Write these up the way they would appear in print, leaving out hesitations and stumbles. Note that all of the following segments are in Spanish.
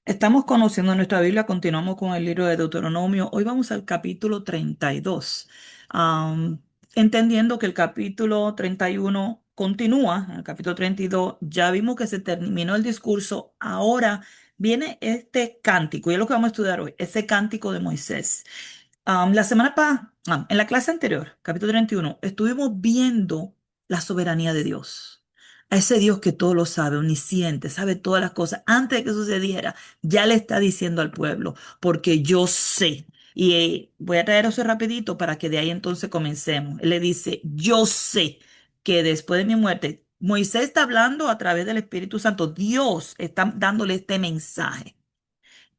Estamos conociendo nuestra Biblia, continuamos con el libro de Deuteronomio. Hoy vamos al capítulo 32. Am, Entendiendo que el capítulo 31 continúa, en el capítulo 32 ya vimos que se terminó el discurso, ahora viene este cántico, y es lo que vamos a estudiar hoy, ese cántico de Moisés. En la clase anterior, capítulo 31, estuvimos viendo la soberanía de Dios. A ese Dios que todo lo sabe, omnisciente, sabe todas las cosas. Antes de que sucediera, ya le está diciendo al pueblo, porque yo sé. Y voy a traer eso rapidito para que de ahí entonces comencemos. Él le dice, yo sé que después de mi muerte, Moisés está hablando a través del Espíritu Santo. Dios está dándole este mensaje.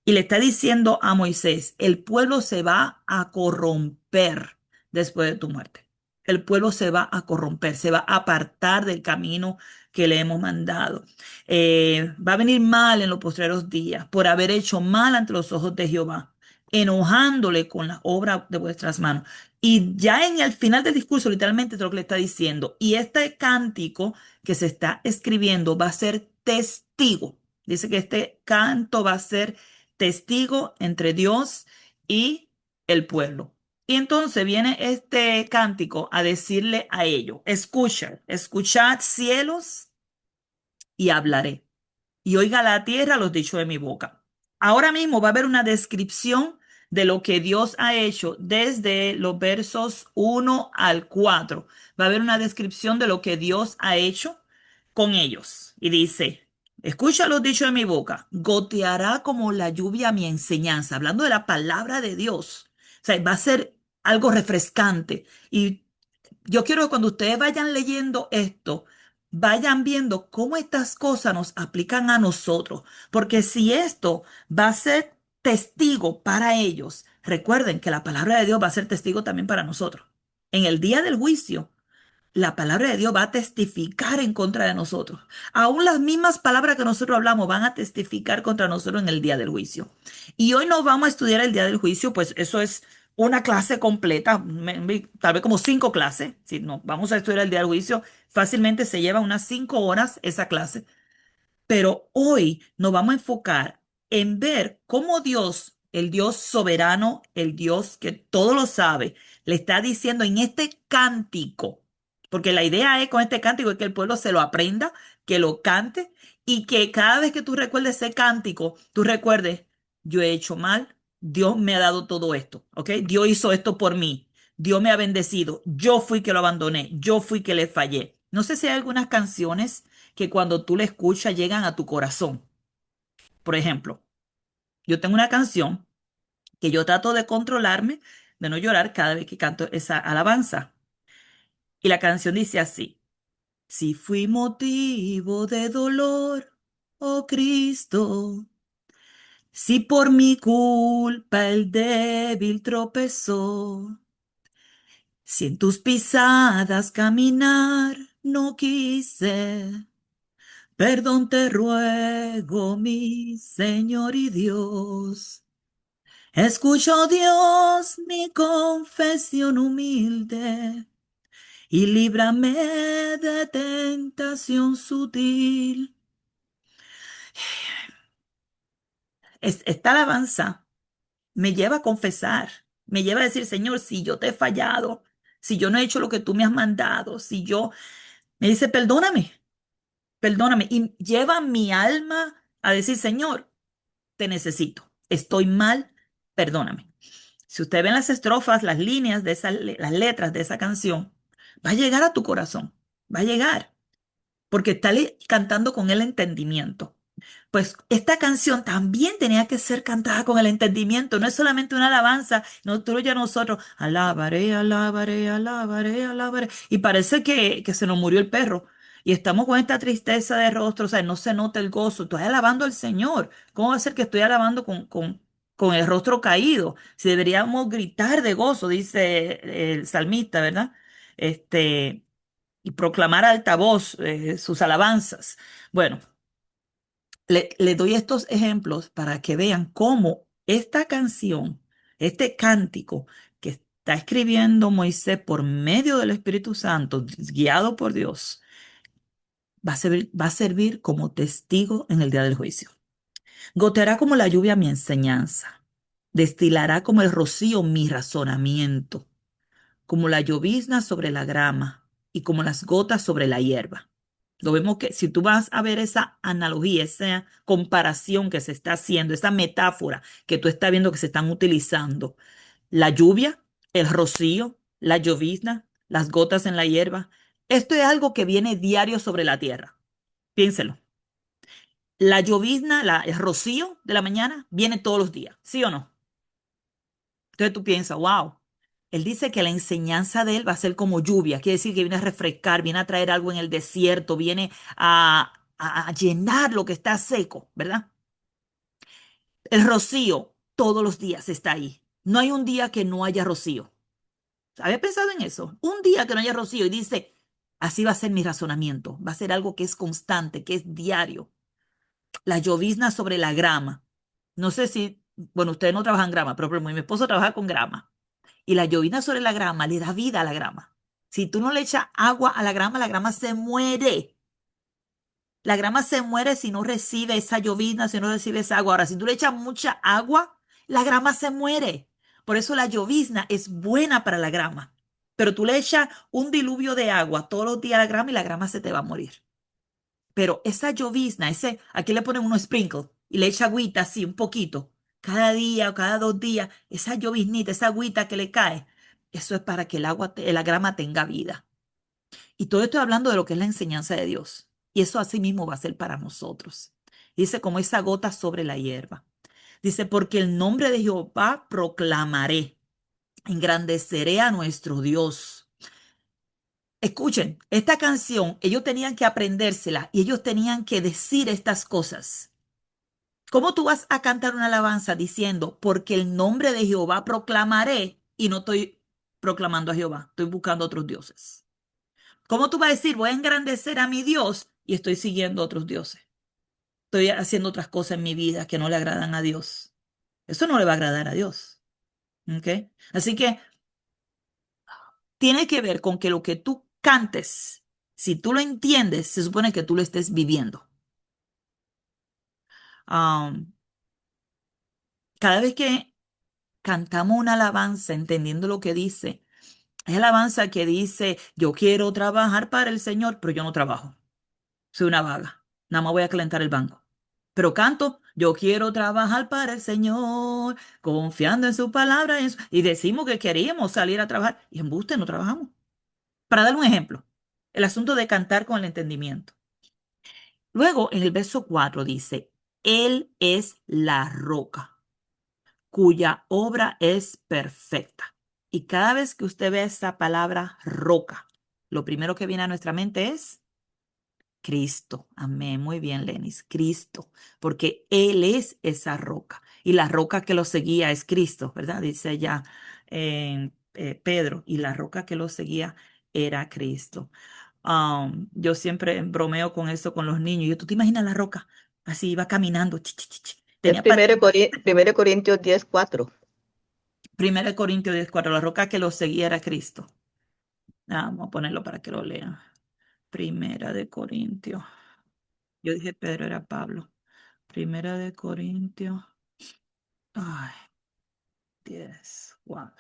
Y le está diciendo a Moisés, el pueblo se va a corromper después de tu muerte. El pueblo se va a corromper, se va a apartar del camino que le hemos mandado. Va a venir mal en los postreros días por haber hecho mal ante los ojos de Jehová, enojándole con la obra de vuestras manos. Y ya en el final del discurso, literalmente es lo que le está diciendo. Y este cántico que se está escribiendo va a ser testigo. Dice que este canto va a ser testigo entre Dios y el pueblo. Y entonces viene este cántico a decirle a ellos, escuchad cielos y hablaré, y oiga la tierra los dichos de mi boca. Ahora mismo va a haber una descripción de lo que Dios ha hecho desde los versos 1 al 4. Va a haber una descripción de lo que Dios ha hecho con ellos. Y dice, escucha los dichos de mi boca, goteará como la lluvia mi enseñanza, hablando de la palabra de Dios. O sea, va a ser algo refrescante. Y yo quiero que cuando ustedes vayan leyendo esto, vayan viendo cómo estas cosas nos aplican a nosotros. Porque si esto va a ser testigo para ellos, recuerden que la palabra de Dios va a ser testigo también para nosotros. En el día del juicio, la palabra de Dios va a testificar en contra de nosotros. Aún las mismas palabras que nosotros hablamos van a testificar contra nosotros en el día del juicio. Y hoy no vamos a estudiar el día del juicio, pues eso es una clase completa, tal vez como 5 clases. Si no vamos a estudiar el día del juicio, fácilmente se lleva unas 5 horas esa clase. Pero hoy nos vamos a enfocar en ver cómo Dios, el Dios soberano, el Dios que todo lo sabe, le está diciendo en este cántico, porque la idea es con este cántico es que el pueblo se lo aprenda, que lo cante y que cada vez que tú recuerdes ese cántico, tú recuerdes, yo he hecho mal, Dios me ha dado todo esto, ¿ok? Dios hizo esto por mí, Dios me ha bendecido, yo fui que lo abandoné, yo fui que le fallé. No sé si hay algunas canciones que cuando tú la escuchas llegan a tu corazón. Por ejemplo, yo tengo una canción que yo trato de controlarme, de no llorar cada vez que canto esa alabanza. Y la canción dice así, si fui motivo de dolor, oh Cristo, si por mi culpa el débil tropezó, si en tus pisadas caminar no quise, perdón te ruego, mi Señor y Dios. Escucho, Dios, mi confesión humilde y líbrame de tentación sutil. Esta alabanza me lleva a confesar, me lleva a decir, Señor, si yo te he fallado, si yo no he hecho lo que tú me has mandado, si yo, me dice, perdóname, perdóname. Y lleva mi alma a decir, Señor, te necesito, estoy mal, perdóname. Si usted ve las estrofas, las líneas de las letras de esa canción, va a llegar a tu corazón, va a llegar, porque está cantando con el entendimiento. Pues esta canción también tenía que ser cantada con el entendimiento, no es solamente una alabanza, nosotros ya nosotros, alabaré, alabaré, alabaré, alabaré, y parece que se nos murió el perro. Y estamos con esta tristeza de rostro, o sea, no se nota el gozo. Estoy alabando al Señor. ¿Cómo va a ser que estoy alabando con el rostro caído? Si deberíamos gritar de gozo, dice el salmista, ¿verdad? Este, y proclamar a alta voz sus alabanzas. Bueno, le doy estos ejemplos para que vean cómo esta canción, este cántico que está escribiendo Moisés por medio del Espíritu Santo, guiado por Dios, va a servir como testigo en el día del juicio. Goteará como la lluvia mi enseñanza, destilará como el rocío mi razonamiento, como la llovizna sobre la grama y como las gotas sobre la hierba. Lo vemos que si tú vas a ver esa analogía, esa comparación que se está haciendo, esa metáfora que tú estás viendo que se están utilizando, la lluvia, el rocío, la llovizna, las gotas en la hierba, esto es algo que viene diario sobre la tierra. Piénselo. La llovizna, el rocío de la mañana, viene todos los días, ¿sí o no? Entonces tú piensas, wow, él dice que la enseñanza de él va a ser como lluvia, quiere decir que viene a refrescar, viene a traer algo en el desierto, viene a llenar lo que está seco, ¿verdad? El rocío todos los días está ahí. No hay un día que no haya rocío. ¿Había pensado en eso? Un día que no haya rocío y dice, así va a ser mi razonamiento, va a ser algo que es constante, que es diario. La llovizna sobre la grama. No sé si, bueno, ustedes no trabajan grama, pero por ejemplo, mi esposo trabaja con grama. Y la llovizna sobre la grama le da vida a la grama. Si tú no le echas agua a la grama se muere. La grama se muere si no recibe esa llovizna, si no recibe esa agua. Ahora, si tú le echas mucha agua, la grama se muere. Por eso la llovizna es buena para la grama. Pero tú le echas un diluvio de agua todos los días a la grama y la grama se te va a morir. Pero esa llovizna, aquí le ponen unos sprinkles y le echa agüita así, un poquito, cada día o cada 2 días, esa lloviznita, esa agüita que le cae, eso es para que la grama tenga vida. Y todo estoy hablando de lo que es la enseñanza de Dios. Y eso así mismo va a ser para nosotros. Dice, como esa gota sobre la hierba. Dice, porque el nombre de Jehová proclamaré, engrandeceré a nuestro Dios. Escuchen, esta canción, ellos tenían que aprendérsela y ellos tenían que decir estas cosas. ¿Cómo tú vas a cantar una alabanza diciendo, porque el nombre de Jehová proclamaré y no estoy proclamando a Jehová, estoy buscando otros dioses? ¿Cómo tú vas a decir, voy a engrandecer a mi Dios y estoy siguiendo otros dioses? Estoy haciendo otras cosas en mi vida que no le agradan a Dios. Eso no le va a agradar a Dios. ¿Ok? Así que tiene que ver con que lo que tú cantes, si tú lo entiendes, se supone que tú lo estés viviendo. Um, cada vez que cantamos una alabanza entendiendo lo que dice, hay alabanza que dice, yo quiero trabajar para el Señor, pero yo no trabajo. Soy una vaga. Nada más voy a calentar el banco. Pero canto, yo quiero trabajar para el Señor, confiando en su palabra. Y decimos que queríamos salir a trabajar. Y en embuste, no trabajamos. Para dar un ejemplo, el asunto de cantar con el entendimiento. Luego, en el verso 4 dice, Él es la roca, cuya obra es perfecta. Y cada vez que usted ve esa palabra roca, lo primero que viene a nuestra mente es Cristo. Amén. Muy bien, Lenis. Cristo, porque Él es esa roca. Y la roca que lo seguía es Cristo, ¿verdad? Dice ya Pedro, y la roca que lo seguía era Cristo. Yo siempre bromeo con eso con los niños. Tú te imaginas la roca, así iba caminando. Es Tenía para... Primero Corintios 10:4. 1 Corintios 10:4, la roca que lo seguía era Cristo. Vamos a ponerlo para que lo lean. Primera de Corintios. Yo dije Pedro, era Pablo. Primera de Corintios. Ay, 10:4.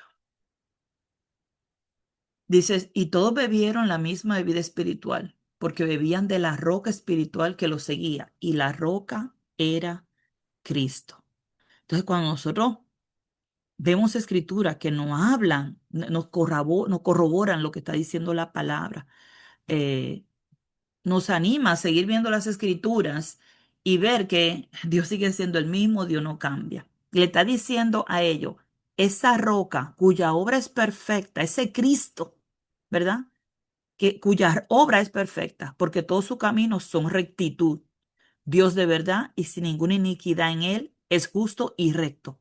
Dices, y todos bebieron la misma bebida espiritual, porque bebían de la roca espiritual que los seguía, y la roca era Cristo. Entonces, cuando nosotros vemos escrituras que nos hablan, nos corroboran lo que está diciendo la palabra, eh, nos anima a seguir viendo las escrituras y ver que Dios sigue siendo el mismo, Dios no cambia. Le está diciendo a ellos, esa roca cuya obra es perfecta, ese Cristo, ¿verdad? Cuya obra es perfecta, porque todos sus caminos son rectitud. Dios de verdad y sin ninguna iniquidad en él es justo y recto.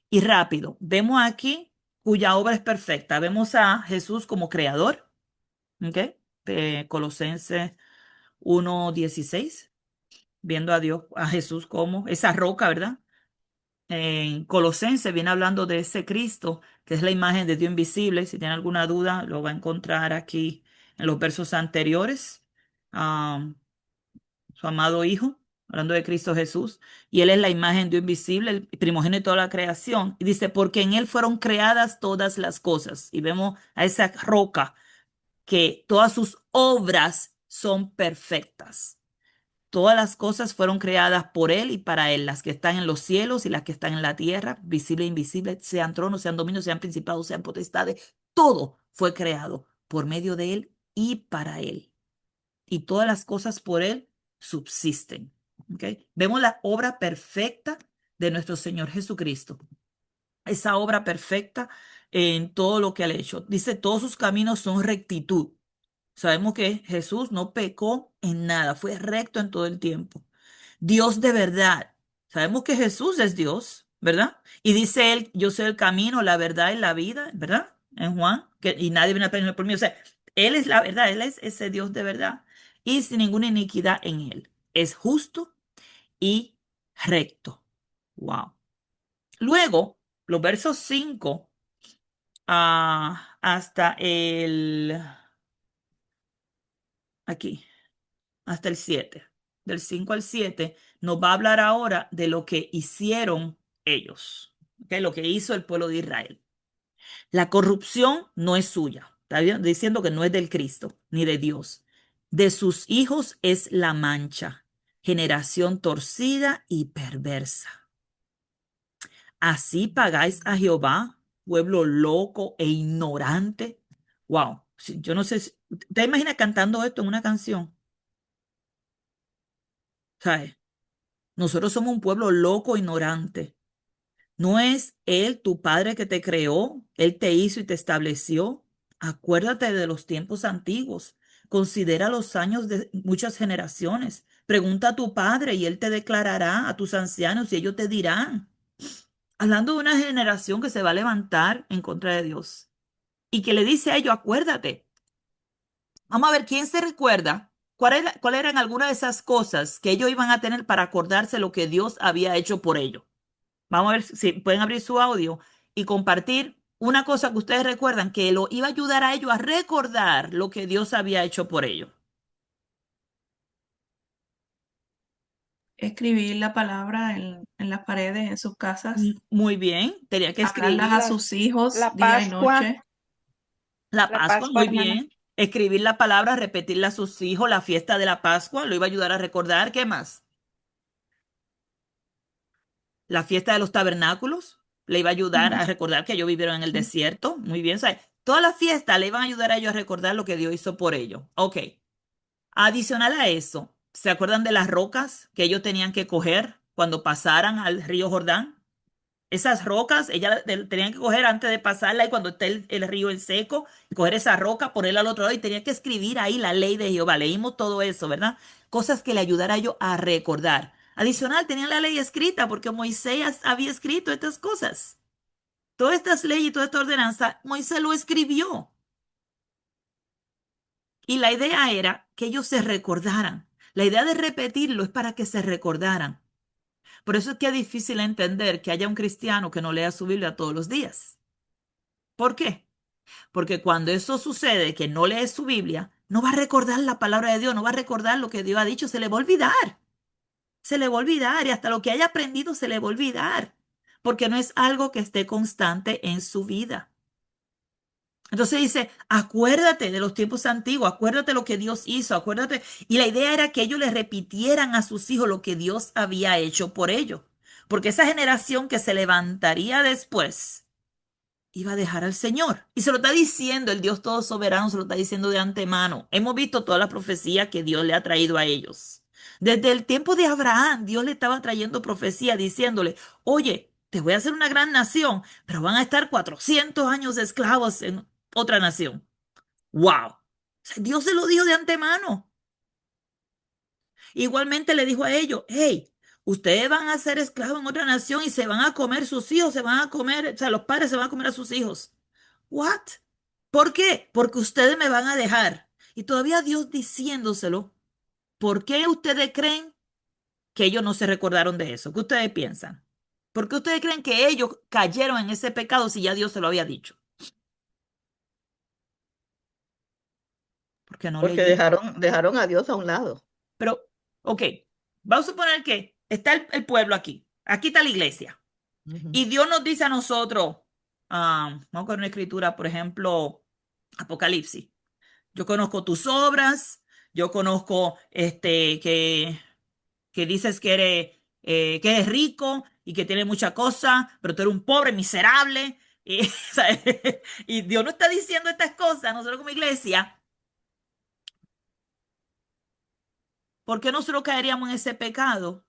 Y rápido, vemos aquí cuya obra es perfecta. Vemos a Jesús como creador, ¿ok? Colosenses 1:16, viendo a Dios, a Jesús como esa roca, ¿verdad? En Colosenses viene hablando de ese Cristo, que es la imagen de Dios invisible. Si tiene alguna duda, lo va a encontrar aquí en los versos anteriores. Su amado Hijo. hablando de Cristo Jesús, y Él es la imagen de Dios invisible, el primogénito de la creación. Y dice, porque en Él fueron creadas todas las cosas. Y vemos a esa roca que todas sus obras son perfectas. Todas las cosas fueron creadas por Él y para Él, las que están en los cielos y las que están en la tierra, visible e invisible, sean tronos, sean dominios, sean principados, sean potestades. Todo fue creado por medio de Él y para Él. Y todas las cosas por Él subsisten. ¿Ok? Vemos la obra perfecta de nuestro Señor Jesucristo. Esa obra perfecta en todo lo que ha hecho. Dice, todos sus caminos son rectitud. Sabemos que Jesús no pecó en nada, fue recto en todo el tiempo. Dios de verdad. Sabemos que Jesús es Dios, ¿verdad? Y dice él, yo soy el camino, la verdad y la vida, ¿verdad? En Juan, y nadie viene a aprender por mí. O sea, Él es la verdad, Él es ese Dios de verdad y sin ninguna iniquidad en Él. Es justo y recto. Wow. Luego, los versos 5 hasta aquí, hasta el 7, del 5 al 7, nos va a hablar ahora de lo que hicieron ellos, ¿ok? Lo que hizo el pueblo de Israel. La corrupción no es suya, está bien, diciendo que no es del Cristo ni de Dios. De sus hijos es la mancha, generación torcida y perversa. Así pagáis a Jehová, pueblo loco e ignorante. Wow, yo no sé, ¿te imaginas cantando esto en una canción? ¿Sabes? Nosotros somos un pueblo loco, ignorante. ¿No es Él tu Padre que te creó? Él te hizo y te estableció. Acuérdate de los tiempos antiguos. Considera los años de muchas generaciones. Pregunta a tu Padre y Él te declarará, a tus ancianos y ellos te dirán. Hablando de una generación que se va a levantar en contra de Dios y que le dice a ellos, acuérdate. Vamos a ver quién se recuerda. ¿Cuál eran algunas de esas cosas que ellos iban a tener para acordarse lo que Dios había hecho por ellos? Vamos a ver si pueden abrir su audio y compartir una cosa que ustedes recuerdan que lo iba a ayudar a ellos a recordar lo que Dios había hecho por ellos. Escribir la palabra en las paredes, en sus casas, Muy bien, tenía que hablarlas a escribirla. sus hijos La día y Pascua, noche. La la Pascua, Pascua, muy hermana. bien. Escribir la palabra, repetirla a sus hijos, la fiesta de la Pascua, lo iba a ayudar a recordar. ¿Qué más? La fiesta de los tabernáculos, le iba a ayudar Ujú, a recordar que ellos vivieron en el sí. desierto. Muy bien, ¿sabes? Todas las fiestas le iban a ayudar a ellos a recordar lo que Dios hizo por ellos. Ok. Adicional a eso, ¿se acuerdan de las rocas que ellos tenían que coger cuando pasaran al río Jordán? Esas rocas, ellas tenían que coger antes de pasarla y cuando esté el río en seco, coger esa roca, ponerla al otro lado y tenían que escribir ahí la ley de Jehová. Leímos todo eso, ¿verdad? Cosas que le ayudara a ellos a recordar. Adicional, tenían la ley escrita porque Moisés había escrito estas cosas. Todas estas leyes y toda esta ordenanza, Moisés lo escribió. Y la idea era que ellos se recordaran. La idea de repetirlo es para que se recordaran. Por eso es que es difícil entender que haya un cristiano que no lea su Biblia todos los días. ¿Por qué? Porque cuando eso sucede, que no lee su Biblia, no va a recordar la palabra de Dios, no va a recordar lo que Dios ha dicho, se le va a olvidar. Se le va a olvidar y hasta lo que haya aprendido se le va a olvidar. Porque no es algo que esté constante en su vida. Entonces dice, acuérdate de los tiempos antiguos, acuérdate lo que Dios hizo, acuérdate. Y la idea era que ellos le repitieran a sus hijos lo que Dios había hecho por ellos. Porque esa generación que se levantaría después iba a dejar al Señor. Y se lo está diciendo el Dios todo soberano, se lo está diciendo de antemano. Hemos visto toda la profecía que Dios le ha traído a ellos. Desde el tiempo de Abraham, Dios le estaba trayendo profecía diciéndole, oye, te voy a hacer una gran nación, pero van a estar 400 años de esclavos en otra nación. ¡Wow! O sea, Dios se lo dijo de antemano. Igualmente le dijo a ellos, hey, ustedes van a ser esclavos en otra nación y se van a comer sus hijos, se van a comer, o sea, los padres se van a comer a sus hijos. ¿What? ¿Por qué? Porque ustedes me van a dejar. Y todavía Dios diciéndoselo, ¿por qué ustedes creen que ellos no se recordaron de eso? ¿Qué ustedes piensan? ¿Por qué ustedes creen que ellos cayeron en ese pecado si ya Dios se lo había dicho? Porque no Porque leyeron. dejaron a Dios a un lado. Pero, ok. Vamos a suponer que está el pueblo aquí. Aquí está la iglesia. Ujú. Y Dios nos dice a nosotros, vamos con una escritura, por ejemplo, Apocalipsis. Yo conozco tus obras, yo conozco que dices que eres rico y que tienes mucha cosa, pero tú eres un pobre miserable. Y, ¿sabes? Y Dios no está diciendo estas cosas, nosotros como iglesia, ¿por qué nosotros caeríamos en ese pecado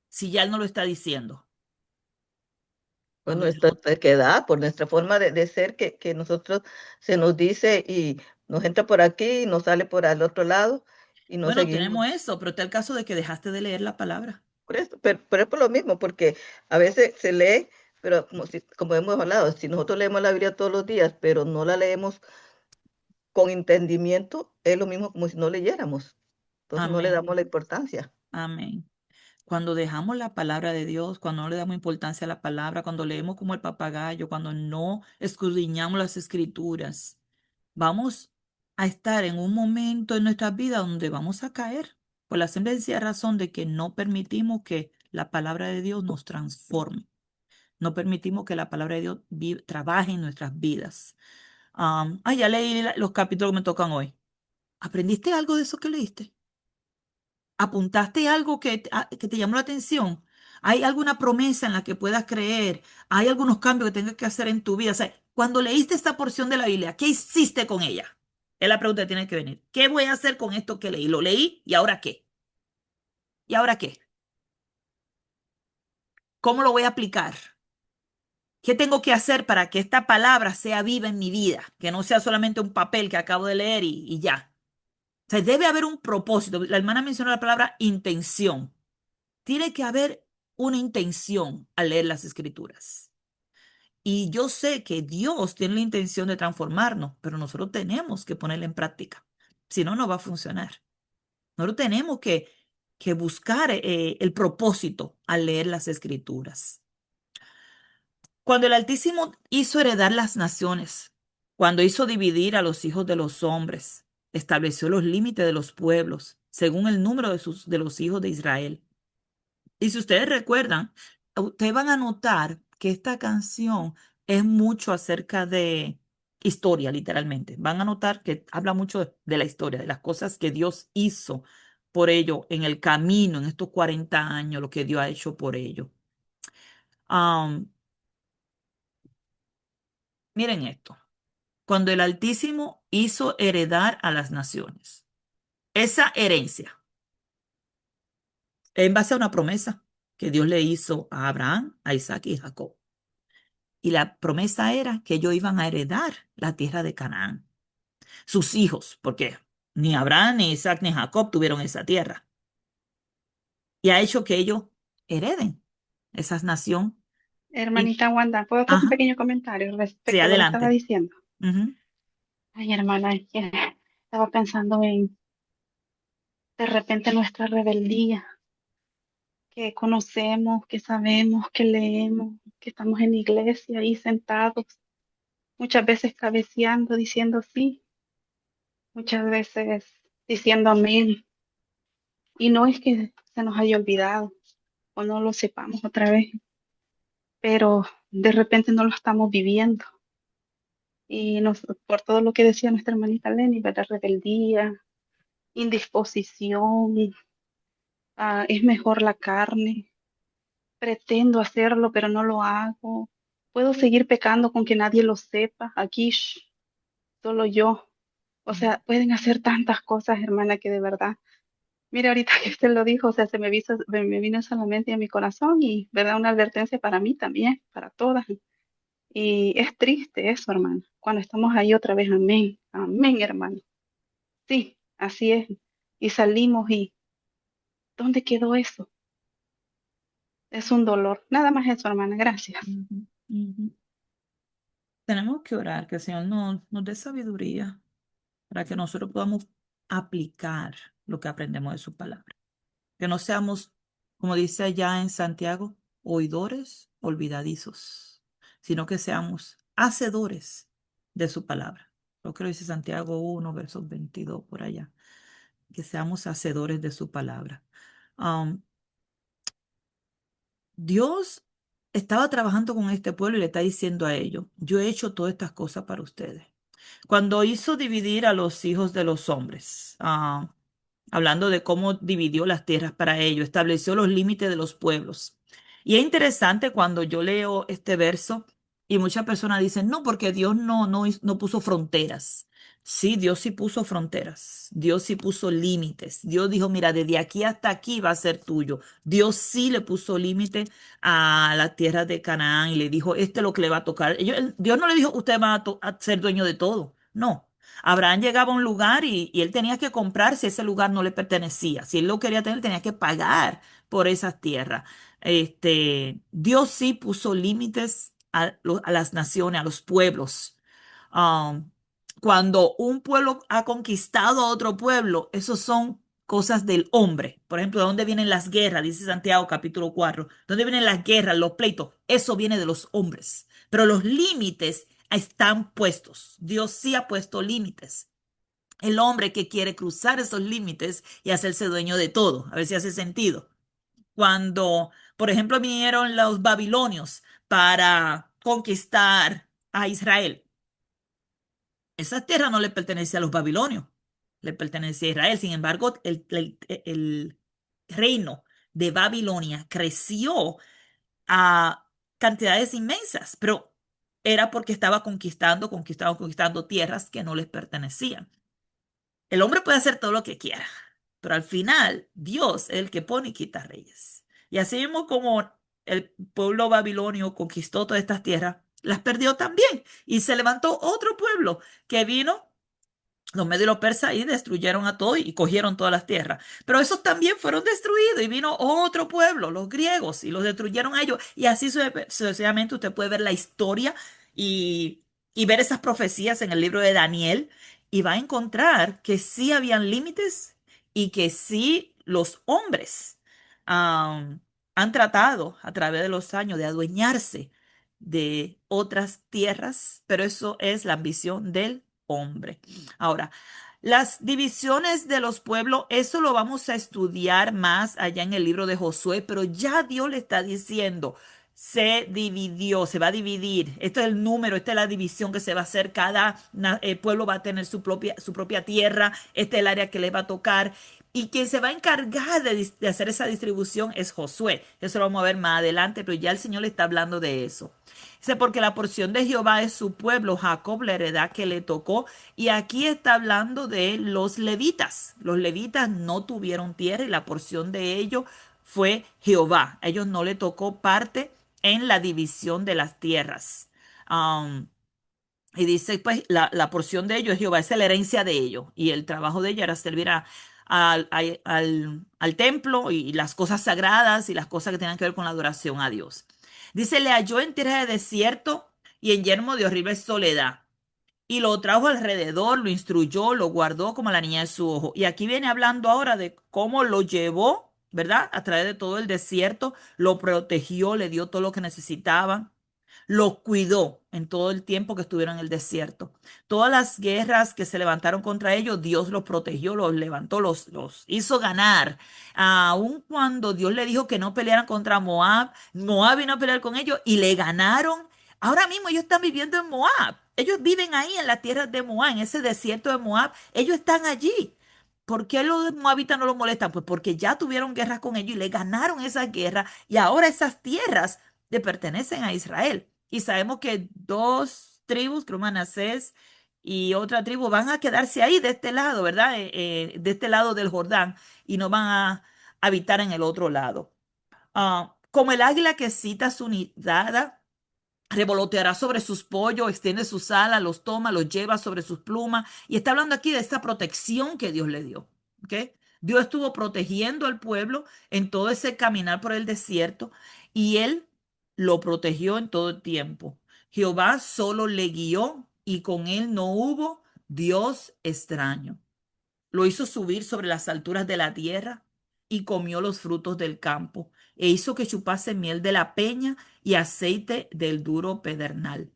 si ya Él no lo está diciendo? Por Cuando nuestra terquedad, por nuestra forma de ser, que nosotros se nos dice y nos entra por aquí y nos sale por al otro lado y no bueno, seguimos. tenemos eso, pero está el caso de que dejaste de leer la palabra. Por eso, pero es por lo mismo, porque a veces se lee, pero como hemos hablado, si nosotros leemos la Biblia todos los días, pero no la leemos con entendimiento, es lo mismo como si no leyéramos. Entonces no le Amén, damos la importancia. amén. Cuando dejamos la palabra de Dios, cuando no le damos importancia a la palabra, cuando leemos como el papagayo, cuando no escudriñamos las escrituras, vamos a estar en un momento en nuestras vidas donde vamos a caer por la simple y sencilla razón de que no permitimos que la palabra de Dios nos transforme. No permitimos que la palabra de Dios trabaje en nuestras vidas. Ya leí los capítulos que me tocan hoy. ¿Aprendiste algo de eso que leíste? ¿Apuntaste algo que te llamó la atención? ¿Hay alguna promesa en la que puedas creer? ¿Hay algunos cambios que tengas que hacer en tu vida? O sea, cuando leíste esta porción de la Biblia, ¿qué hiciste con ella? Es la pregunta que tiene que venir. ¿Qué voy a hacer con esto que leí? Lo leí y ahora qué. ¿Y ahora qué? ¿Cómo lo voy a aplicar? ¿Qué tengo que hacer para que esta palabra sea viva en mi vida? Que no sea solamente un papel que acabo de leer y ya. O sea, debe haber un propósito. La hermana mencionó la palabra intención. Tiene que haber una intención al leer las escrituras. Y yo sé que Dios tiene la intención de transformarnos, pero nosotros tenemos que ponerla en práctica. Si no, no va a funcionar. Nosotros tenemos que buscar el propósito al leer las escrituras. Cuando el Altísimo hizo heredar las naciones, cuando hizo dividir a los hijos de los hombres, estableció los límites de los pueblos según el número de los hijos de Israel. Y si ustedes recuerdan, ustedes van a notar que esta canción es mucho acerca de historia, literalmente. Van a notar que habla mucho de la historia, de las cosas que Dios hizo por ello en el camino, en estos 40 años, lo que Dios ha hecho por ello. Am, Miren esto. Cuando el Altísimo hizo heredar a las naciones, esa herencia, en base a una promesa que Dios le hizo a Abraham, a Isaac y Jacob. Y la promesa era que ellos iban a heredar la tierra de Canaán. Sus hijos, porque ni Abraham, ni Isaac, ni Jacob tuvieron esa tierra. Y ha hecho que ellos hereden esa nación. Y, Hermanita Wanda, ¿puedo hacer un ajá, pequeño comentario sí, respecto a lo que estaba adelante. diciendo? Ujú. Ay, hermana, es que estaba pensando en de repente nuestra rebeldía, que conocemos, que sabemos, que leemos, que estamos en iglesia ahí sentados, muchas veces cabeceando, diciendo sí, muchas veces diciendo amén. Y no es que se nos haya olvidado o no lo sepamos otra vez, pero de repente no lo estamos viviendo. Y por todo lo que decía nuestra hermanita Lenny, ¿verdad? Rebeldía, indisposición, es mejor la carne, pretendo hacerlo, pero no lo hago. Puedo seguir pecando con que nadie lo sepa. Aquí, solo yo. O sea, pueden hacer tantas cosas, hermana, que de verdad. Mira, ahorita que usted lo dijo, o sea, me vino solamente a mi corazón y, ¿verdad? Una advertencia para mí también, para todas. Y es triste eso, hermano. Cuando estamos ahí otra vez, amén, amén, hermano. Sí, así es. Y salimos y, ¿dónde quedó eso? Es un dolor. Nada más eso, hermana. Gracias. Ujú, ujú. Tenemos que orar, que el Señor nos dé sabiduría para que nosotros podamos aplicar lo que aprendemos de su palabra. Que no seamos, como dice allá en Santiago, oidores olvidadizos, sino que seamos hacedores de su palabra. Creo que lo dice Santiago 1, versos 22 por allá. Que seamos hacedores de su palabra. Um, Dios estaba trabajando con este pueblo y le está diciendo a ellos, yo he hecho todas estas cosas para ustedes. Cuando hizo dividir a los hijos de los hombres, hablando de cómo dividió las tierras para ellos, estableció los límites de los pueblos. Y es interesante cuando yo leo este verso y muchas personas dicen, no, porque Dios no puso fronteras. Sí, Dios sí puso fronteras. Dios sí puso límites. Dios dijo, mira, desde aquí hasta aquí va a ser tuyo. Dios sí le puso límite a la tierra de Canaán y le dijo, este es lo que le va a tocar. Dios no le dijo, usted va a ser dueño de todo. No. Abraham llegaba a un lugar y él tenía que comprar si ese lugar no le pertenecía. Si él lo quería tener, tenía que pagar por esas tierras. Dios sí puso límites a las naciones, a los pueblos. Um, Cuando un pueblo ha conquistado a otro pueblo, esos son cosas del hombre. Por ejemplo, ¿de dónde vienen las guerras? Dice Santiago capítulo 4. ¿Dónde vienen las guerras, los pleitos? Eso viene de los hombres. Pero los límites están puestos. Dios sí ha puesto límites. El hombre que quiere cruzar esos límites y hacerse dueño de todo. A ver si hace sentido. Cuando, por ejemplo, vinieron los babilonios para conquistar a Israel, esa tierra no le pertenecía a los babilonios, le pertenecía a Israel. Sin embargo, el reino de Babilonia creció a cantidades inmensas, pero era porque estaba conquistando tierras que no les pertenecían. El hombre puede hacer todo lo que quiera, pero al final Dios es el que pone y quita reyes. Y así mismo como el pueblo babilonio conquistó todas estas tierras, las perdió también. Y se levantó otro pueblo que vino, los medios y los persas, y destruyeron a todos y cogieron todas las tierras. Pero esos también fueron destruidos y vino otro pueblo, los griegos, y los destruyeron a ellos. Y así sucesivamente usted puede ver la historia y, y ver esas profecías en el libro de Daniel y va a encontrar que sí habían límites y que sí los hombres han tratado a través de los años de adueñarse de otras tierras, pero eso es la ambición del hombre. Ahora, las divisiones de los pueblos, eso lo vamos a estudiar más allá en el libro de Josué, pero ya Dios le está diciendo, se dividió, se va a dividir. Este es el número, esta es la división que se va a hacer. Cada pueblo va a tener su propia tierra, este es el área que le va a tocar. Y quien se va a encargar de hacer esa distribución es Josué. Eso lo vamos a ver más adelante, pero ya el Señor le está hablando de eso. Dice, porque la porción de Jehová es su pueblo, Jacob, la heredad que le tocó. Y aquí está hablando de los levitas. Los levitas no tuvieron tierra y la porción de ellos fue Jehová. A ellos no le tocó parte en la división de las tierras. Um, y dice, pues, la porción de ellos es Jehová, esa es la herencia de ellos. Y el trabajo de ella era servir al templo y las cosas sagradas y las cosas que tenían que ver con la adoración a Dios. Dice, le halló en tierra de desierto y en yermo de horrible soledad. Y lo trajo alrededor, lo instruyó, lo guardó como la niña de su ojo. Y aquí viene hablando ahora de cómo lo llevó, ¿verdad? A través de todo el desierto, lo protegió, le dio todo lo que necesitaban, los cuidó en todo el tiempo que estuvieron en el desierto. Todas las guerras que se levantaron contra ellos, Dios los protegió, los levantó, los hizo ganar. Aun cuando Dios le dijo que no pelearan contra Moab, Moab vino a pelear con ellos y le ganaron. Ahora mismo ellos están viviendo en Moab. Ellos viven ahí en la tierra de Moab, en ese desierto de Moab. Ellos están allí. ¿Por qué los moabitas no los molestan? Pues porque ya tuvieron guerras con ellos y le ganaron esas guerras y ahora esas tierras le pertenecen a Israel. Y sabemos que dos tribus, creo Manasés y otra tribu, van a quedarse ahí de este lado, ¿verdad? De este lado del Jordán y no van a habitar en el otro lado. Como el águila que cita su nidada, revoloteará sobre sus pollos, extiende sus alas, los toma, los lleva sobre sus plumas. Y está hablando aquí de esta protección que Dios le dio. ¿Ok? Dios estuvo protegiendo al pueblo en todo ese caminar por el desierto y él lo protegió en todo el tiempo. Jehová solo le guió y con él no hubo Dios extraño. Lo hizo subir sobre las alturas de la tierra y comió los frutos del campo, e hizo que chupase miel de la peña y aceite del duro pedernal.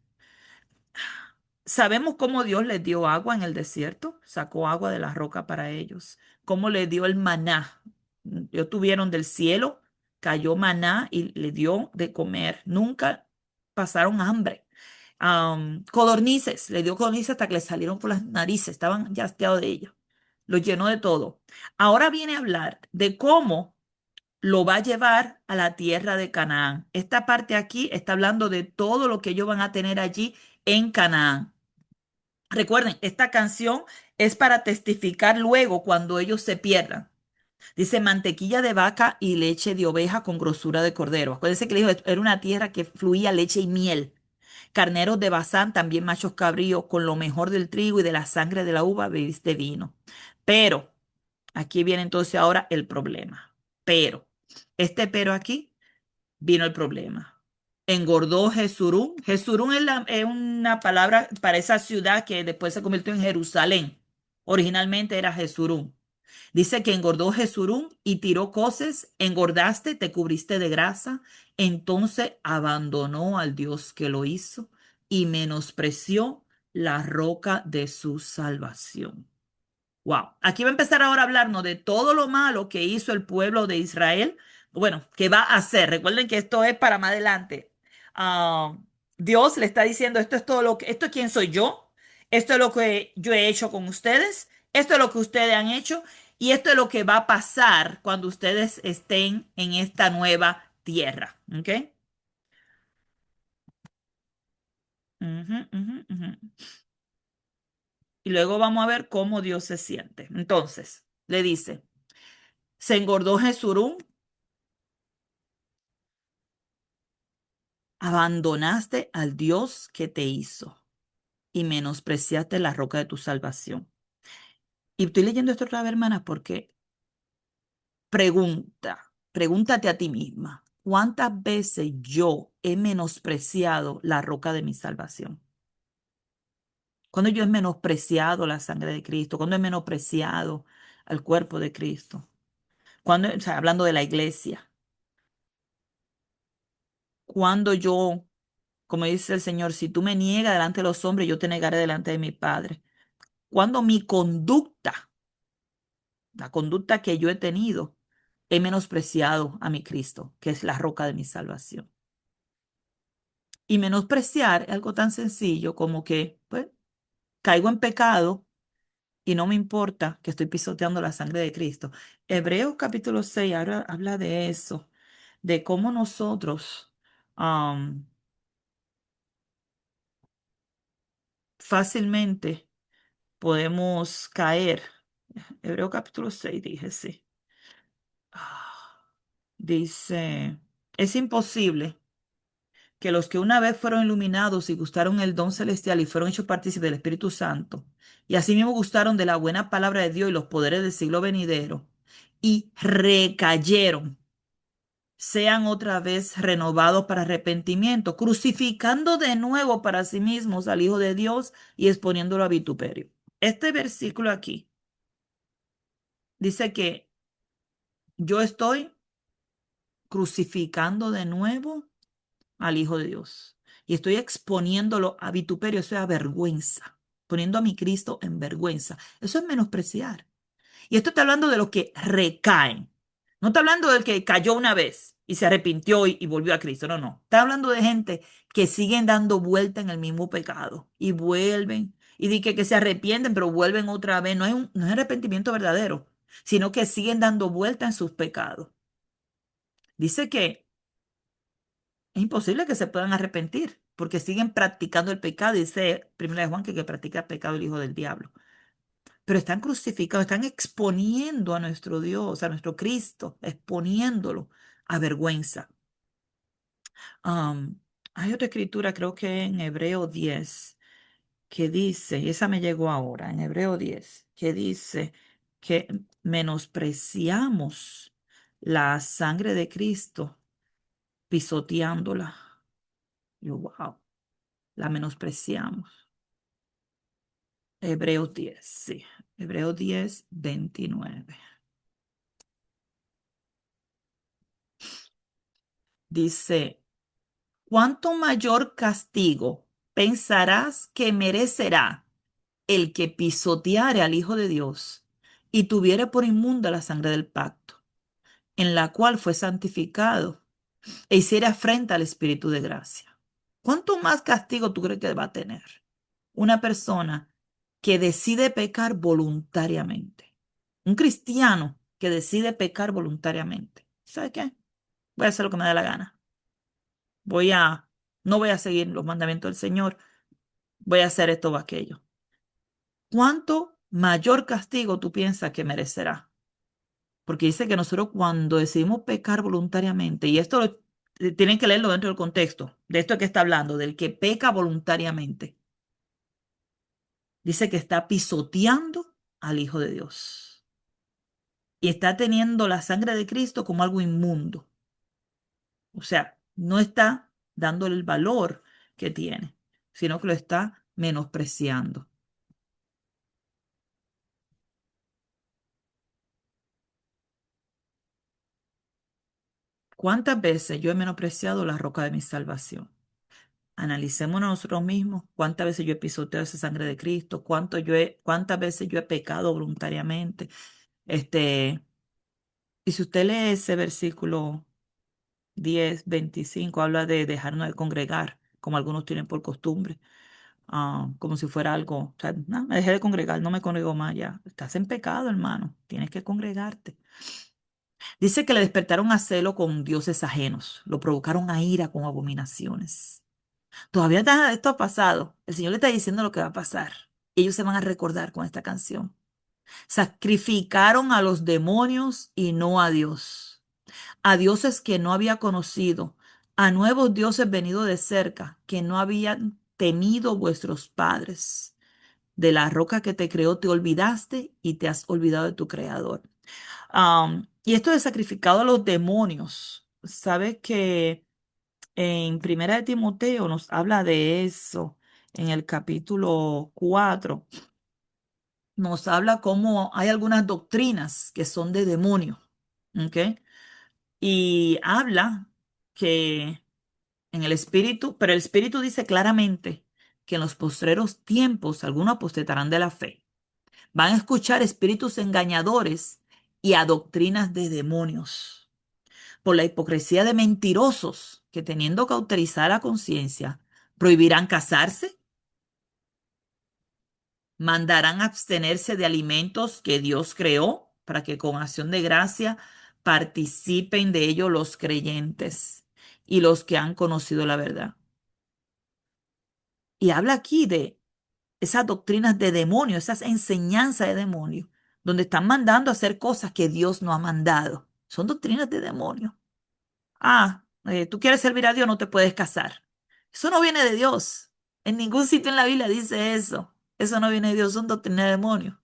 Sabemos cómo Dios les dio agua en el desierto, sacó agua de la roca para ellos, cómo les dio el maná. Ellos tuvieron del cielo, cayó maná y le dio de comer. Nunca pasaron hambre. Codornices, le dio codornices hasta que le salieron por las narices, estaban ya hastiados de ellos. Los llenó de todo. Ahora viene a hablar de cómo lo va a llevar a la tierra de Canaán. Esta parte aquí está hablando de todo lo que ellos van a tener allí en Canaán. Recuerden, esta canción es para testificar luego cuando ellos se pierdan. Dice mantequilla de vaca y leche de oveja con grosura de cordero. Acuérdense que le dijo, era una tierra que fluía leche y miel. Carneros de Bazán, también machos cabríos, con lo mejor del trigo y de la sangre de la uva bebiste vino. Pero, aquí viene entonces ahora el problema. Pero, pero aquí vino el problema. Engordó Jesurún. Jesurún es una palabra para esa ciudad que después se convirtió en Jerusalén. Originalmente era Jesurún. Dice que engordó Jesurún y tiró coces, engordaste, te cubriste de grasa, entonces abandonó al Dios que lo hizo y menospreció la roca de su salvación. Wow. Aquí va a empezar ahora a hablarnos de todo lo malo que hizo el pueblo de Israel. Bueno, que va a hacer. Recuerden que esto es para más adelante. Ah, Dios le está diciendo, esto es todo lo que, esto es quién soy yo, esto es lo que yo he hecho con ustedes, esto es lo que ustedes han hecho y esto es lo que va a pasar cuando ustedes estén en esta nueva tierra. ¿Ok? Ujú, ujú, ujú. Y luego vamos a ver cómo Dios se siente. Entonces, le dice, se engordó Jesurún. Abandonaste al Dios que te hizo y menospreciaste la roca de tu salvación. Y estoy leyendo esto otra vez, hermana, porque pregúntate a ti misma, ¿cuántas veces yo he menospreciado la roca de mi salvación? Cuando yo he menospreciado la sangre de Cristo, cuando he menospreciado al cuerpo de Cristo, cuando, o sea, hablando de la iglesia, cuando yo, como dice el Señor, si tú me niegas delante de los hombres, yo te negaré delante de mi Padre. Cuando mi conducta, la conducta que yo he tenido, he menospreciado a mi Cristo, que es la roca de mi salvación. Y menospreciar es algo tan sencillo como que, pues, caigo en pecado y no me importa que estoy pisoteando la sangre de Cristo. Hebreos capítulo 6 ahora habla de eso, de cómo nosotros fácilmente podemos caer. Hebreos capítulo 6 dije, sí. Dice, es imposible que los que una vez fueron iluminados y gustaron el don celestial y fueron hechos partícipes del Espíritu Santo, y asimismo gustaron de la buena palabra de Dios y los poderes del siglo venidero, y recayeron, sean otra vez renovados para arrepentimiento, crucificando de nuevo para sí mismos al Hijo de Dios y exponiéndolo a vituperio. Este versículo aquí dice que yo estoy crucificando de nuevo al Hijo de Dios. Y estoy exponiéndolo a vituperio, eso es a vergüenza, poniendo a mi Cristo en vergüenza. Eso es menospreciar. Y esto está hablando de los que recaen. No está hablando del que cayó una vez y se arrepintió y volvió a Cristo. No, no. Está hablando de gente que siguen dando vuelta en el mismo pecado y vuelven. Y di que se arrepienten, pero vuelven otra vez. No es arrepentimiento verdadero, sino que siguen dando vuelta en sus pecados. Dice que es imposible que se puedan arrepentir porque siguen practicando el pecado. Dice 1 Juan que el que practica el pecado es el hijo del diablo. Pero están crucificados, están exponiendo a nuestro Dios, a nuestro Cristo, exponiéndolo a vergüenza. Am, Hay otra escritura, creo que en Hebreo 10, que dice, y esa me llegó ahora, en Hebreo 10, que dice que menospreciamos la sangre de Cristo pisoteándola. Yo, wow. La menospreciamos. Hebreos 10, sí. Hebreos 10, 29. Dice, ¿cuánto mayor castigo pensarás que merecerá el que pisoteare al Hijo de Dios y tuviere por inmunda la sangre del pacto? en la cual fue santificado e hiciera afrenta al Espíritu de gracia. ¿Cuánto más castigo tú crees que va a tener una persona que decide pecar voluntariamente? Un cristiano que decide pecar voluntariamente. ¿Sabe qué? Voy a hacer lo que me da la gana. Voy a, no voy a seguir los mandamientos del Señor. Voy a hacer esto o aquello. ¿Cuánto mayor castigo tú piensas que merecerá? Porque dice que nosotros cuando decidimos pecar voluntariamente, y esto tienen que leerlo dentro del contexto de esto que está hablando, del que peca voluntariamente, dice que está pisoteando al Hijo de Dios y está teniendo la sangre de Cristo como algo inmundo. O sea, no está dándole el valor que tiene, sino que lo está menospreciando. ¿Cuántas veces yo he menospreciado la roca de mi salvación? Analicémonos nosotros mismos cuántas veces yo he pisoteado esa sangre de Cristo, cuántas veces yo he pecado voluntariamente. Este, y si usted lee ese versículo 10, 25, habla de dejarnos de congregar, como algunos tienen por costumbre, como si fuera algo, o sea, no, me dejé de congregar, no me congrego más ya. Estás en pecado, hermano, tienes que congregarte. Dice que le despertaron a celo con dioses ajenos, lo provocaron a ira con abominaciones. Todavía nada de esto ha pasado. El Señor le está diciendo lo que va a pasar. Ellos se van a recordar con esta canción. Sacrificaron a los demonios y no a Dios. A dioses que no había conocido. A nuevos dioses venidos de cerca, que no habían temido vuestros padres. De la roca que te creó te olvidaste y te has olvidado de tu creador. Y esto de sacrificado a los demonios. ¿Sabes que en Primera de Timoteo nos habla de eso? En el capítulo 4 nos habla cómo hay algunas doctrinas que son de demonio, ¿ok? Y habla que en el espíritu, pero el espíritu dice claramente que en los postreros tiempos algunos apostatarán de la fe. Van a escuchar espíritus engañadores y a doctrinas de demonios por la hipocresía de mentirosos que teniendo cauterizar la conciencia, prohibirán casarse, mandarán abstenerse de alimentos que Dios creó para que con acción de gracia participen de ello los creyentes y los que han conocido la verdad. Y habla aquí de esas doctrinas de demonio, esas enseñanzas de demonio, donde están mandando a hacer cosas que Dios no ha mandado. Son doctrinas de demonio. Tú quieres servir a Dios, no te puedes casar. Eso no viene de Dios. En ningún sitio en la Biblia dice eso. Eso no viene de Dios, son doctrinas de demonio.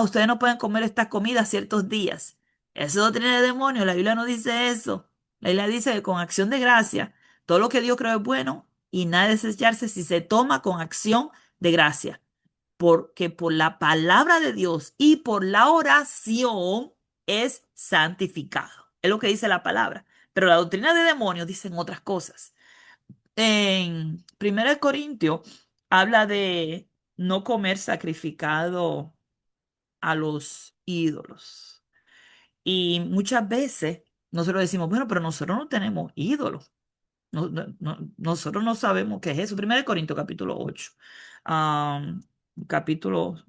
Ustedes no pueden comer esta comida ciertos días. Eso es doctrina de demonio. La Biblia no dice eso. La Biblia dice que con acción de gracia, todo lo que Dios creó es bueno y nada de desecharse si se toma con acción de gracia. Porque por la palabra de Dios y por la oración es santificado. Es lo que dice la palabra. Pero la doctrina de demonios dicen otras cosas. En 1 Corintios habla de no comer sacrificado a los ídolos. Y muchas veces nosotros decimos, bueno, pero nosotros no tenemos ídolos. Nosotros no sabemos qué es eso. 1 Corintios capítulo 8, capítulo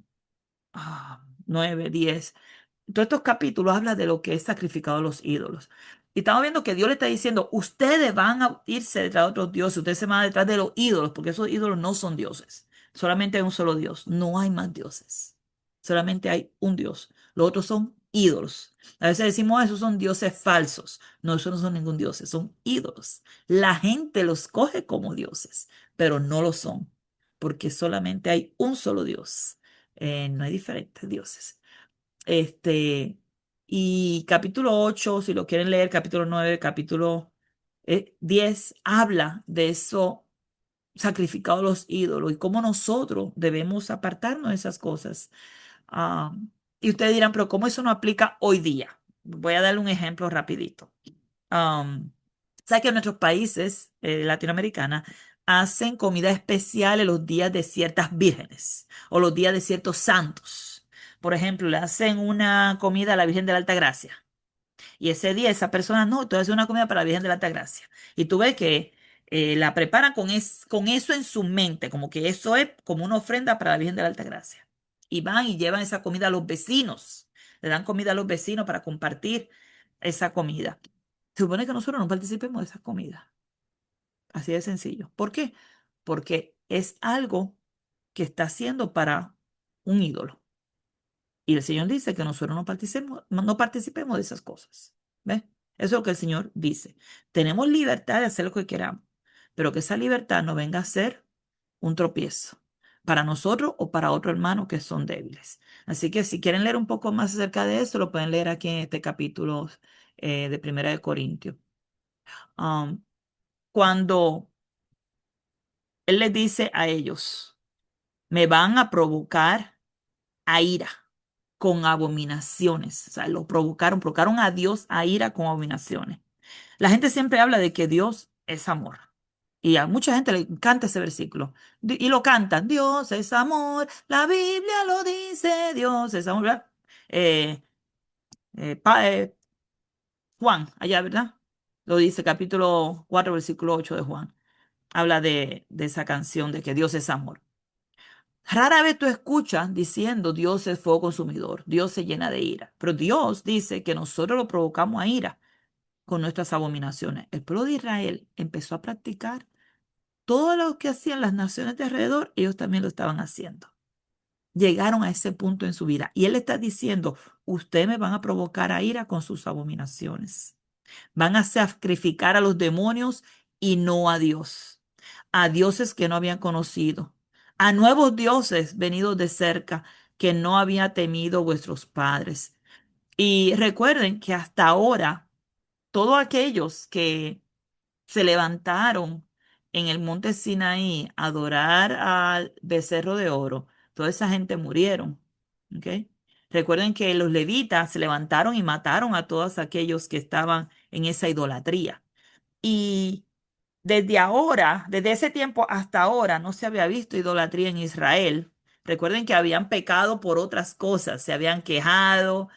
9, 10. Todos estos capítulos hablan de lo que es sacrificado a los ídolos. Y estamos viendo que Dios le está diciendo, ustedes van a irse detrás de otros dioses, ustedes se van detrás de los ídolos, porque esos ídolos no son dioses. Solamente hay un solo Dios, no hay más dioses. Solamente hay un Dios. Los otros son ídolos. A veces decimos, esos son dioses falsos. No, esos no son ningún dios, son ídolos. La gente los coge como dioses, pero no lo son, porque solamente hay un solo Dios. No hay diferentes dioses. Este, y capítulo 8 si lo quieren leer, capítulo 9 capítulo 10, habla de eso sacrificado a los ídolos y cómo nosotros debemos apartarnos de esas cosas. Ah, y ustedes dirán, pero ¿cómo eso no aplica hoy día? Voy a darle un ejemplo rapidito. ¿Sabe que en nuestros países latinoamericanos hacen comida especial en los días de ciertas vírgenes o los días de ciertos santos? Por ejemplo, le hacen una comida a la Virgen de la Alta Gracia. Y ese día esa persona, no, te voy a hacer una comida para la Virgen de la Altagracia. Y tú ves que la preparan con eso en su mente, como que eso es como una ofrenda para la Virgen de la Altagracia. Y van y llevan esa comida a los vecinos. Le dan comida a los vecinos para compartir esa comida. Se supone que nosotros no participemos de esa comida. Así de sencillo. ¿Por qué? Porque es algo que está haciendo para un ídolo. Y el Señor dice que nosotros no participemos de esas cosas. ¿Ves? Eso es lo que el Señor dice. Tenemos libertad de hacer lo que queramos, pero que esa libertad no venga a ser un tropiezo para nosotros o para otro hermano que son débiles. Así que si quieren leer un poco más acerca de eso, lo pueden leer aquí en este capítulo de Primera de Corintios. Um, Cuando Él les dice a ellos, me van a provocar a ira con abominaciones. O sea, provocaron a Dios a ira con abominaciones. La gente siempre habla de que Dios es amor. Y a mucha gente le encanta ese versículo. Y lo cantan, Dios es amor, la Biblia lo dice, Dios es amor, ¿verdad? Eh, Juan, allá, ¿verdad? Lo dice capítulo 4 versículo 8 de Juan. Habla de esa canción de que Dios es amor. Rara vez tú escuchas diciendo Dios es fuego consumidor, Dios se llena de ira, pero Dios dice que nosotros lo provocamos a ira con nuestras abominaciones. El pueblo de Israel empezó a practicar todo lo que hacían las naciones de alrededor, ellos también lo estaban haciendo. Llegaron a ese punto en su vida y Él está diciendo, ustedes me van a provocar a ira con sus abominaciones. Van a sacrificar a los demonios y no a Dios, a dioses que no habían conocido, a nuevos dioses venidos de cerca que no había temido vuestros padres. Y recuerden que hasta ahora, todos aquellos que se levantaron en el monte Sinaí a adorar al becerro de oro, toda esa gente murieron. ¿Ok? Recuerden que los levitas se levantaron y mataron a todos aquellos que estaban en esa idolatría. Y desde ahora, desde ese tiempo hasta ahora, no se había visto idolatría en Israel. Recuerden que habían pecado por otras cosas, se habían quejado,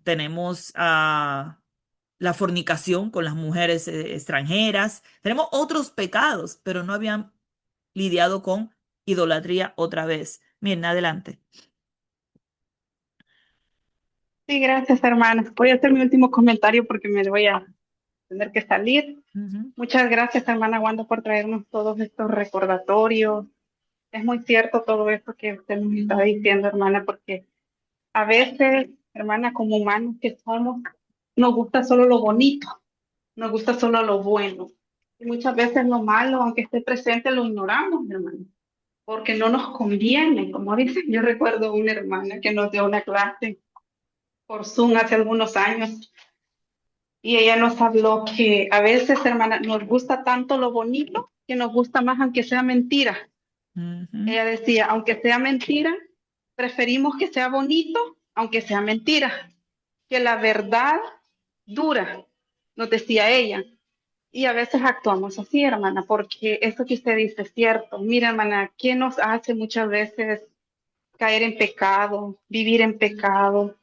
tenemos la fornicación con las mujeres extranjeras, tenemos otros pecados, pero no habían lidiado con idolatría otra vez. Miren, adelante. Sí, gracias, hermanas. Voy a hacer mi último comentario porque me voy a tener que salir. Ujú, Muchas gracias, hermana Wanda, por traernos todos estos recordatorios. Es muy cierto todo esto que usted nos está diciendo, hermana, porque a veces, hermana, como humanos que somos, nos gusta solo lo bonito, nos gusta solo lo bueno. Y muchas veces lo malo, aunque esté presente, lo ignoramos, hermana, porque no nos conviene. Como dicen, yo recuerdo una hermana que nos dio una clase por Zoom hace algunos años y ella nos habló que a veces, hermana, nos gusta tanto lo bonito que nos gusta más aunque sea mentira. ujú, Ella decía, aunque sea mentira, preferimos que sea bonito, aunque sea mentira, que la verdad dura, nos decía ella. Y a veces actuamos así, hermana, porque eso que usted dice es cierto. Mira, hermana, ¿qué nos hace muchas veces caer en pecado, vivir en pecado,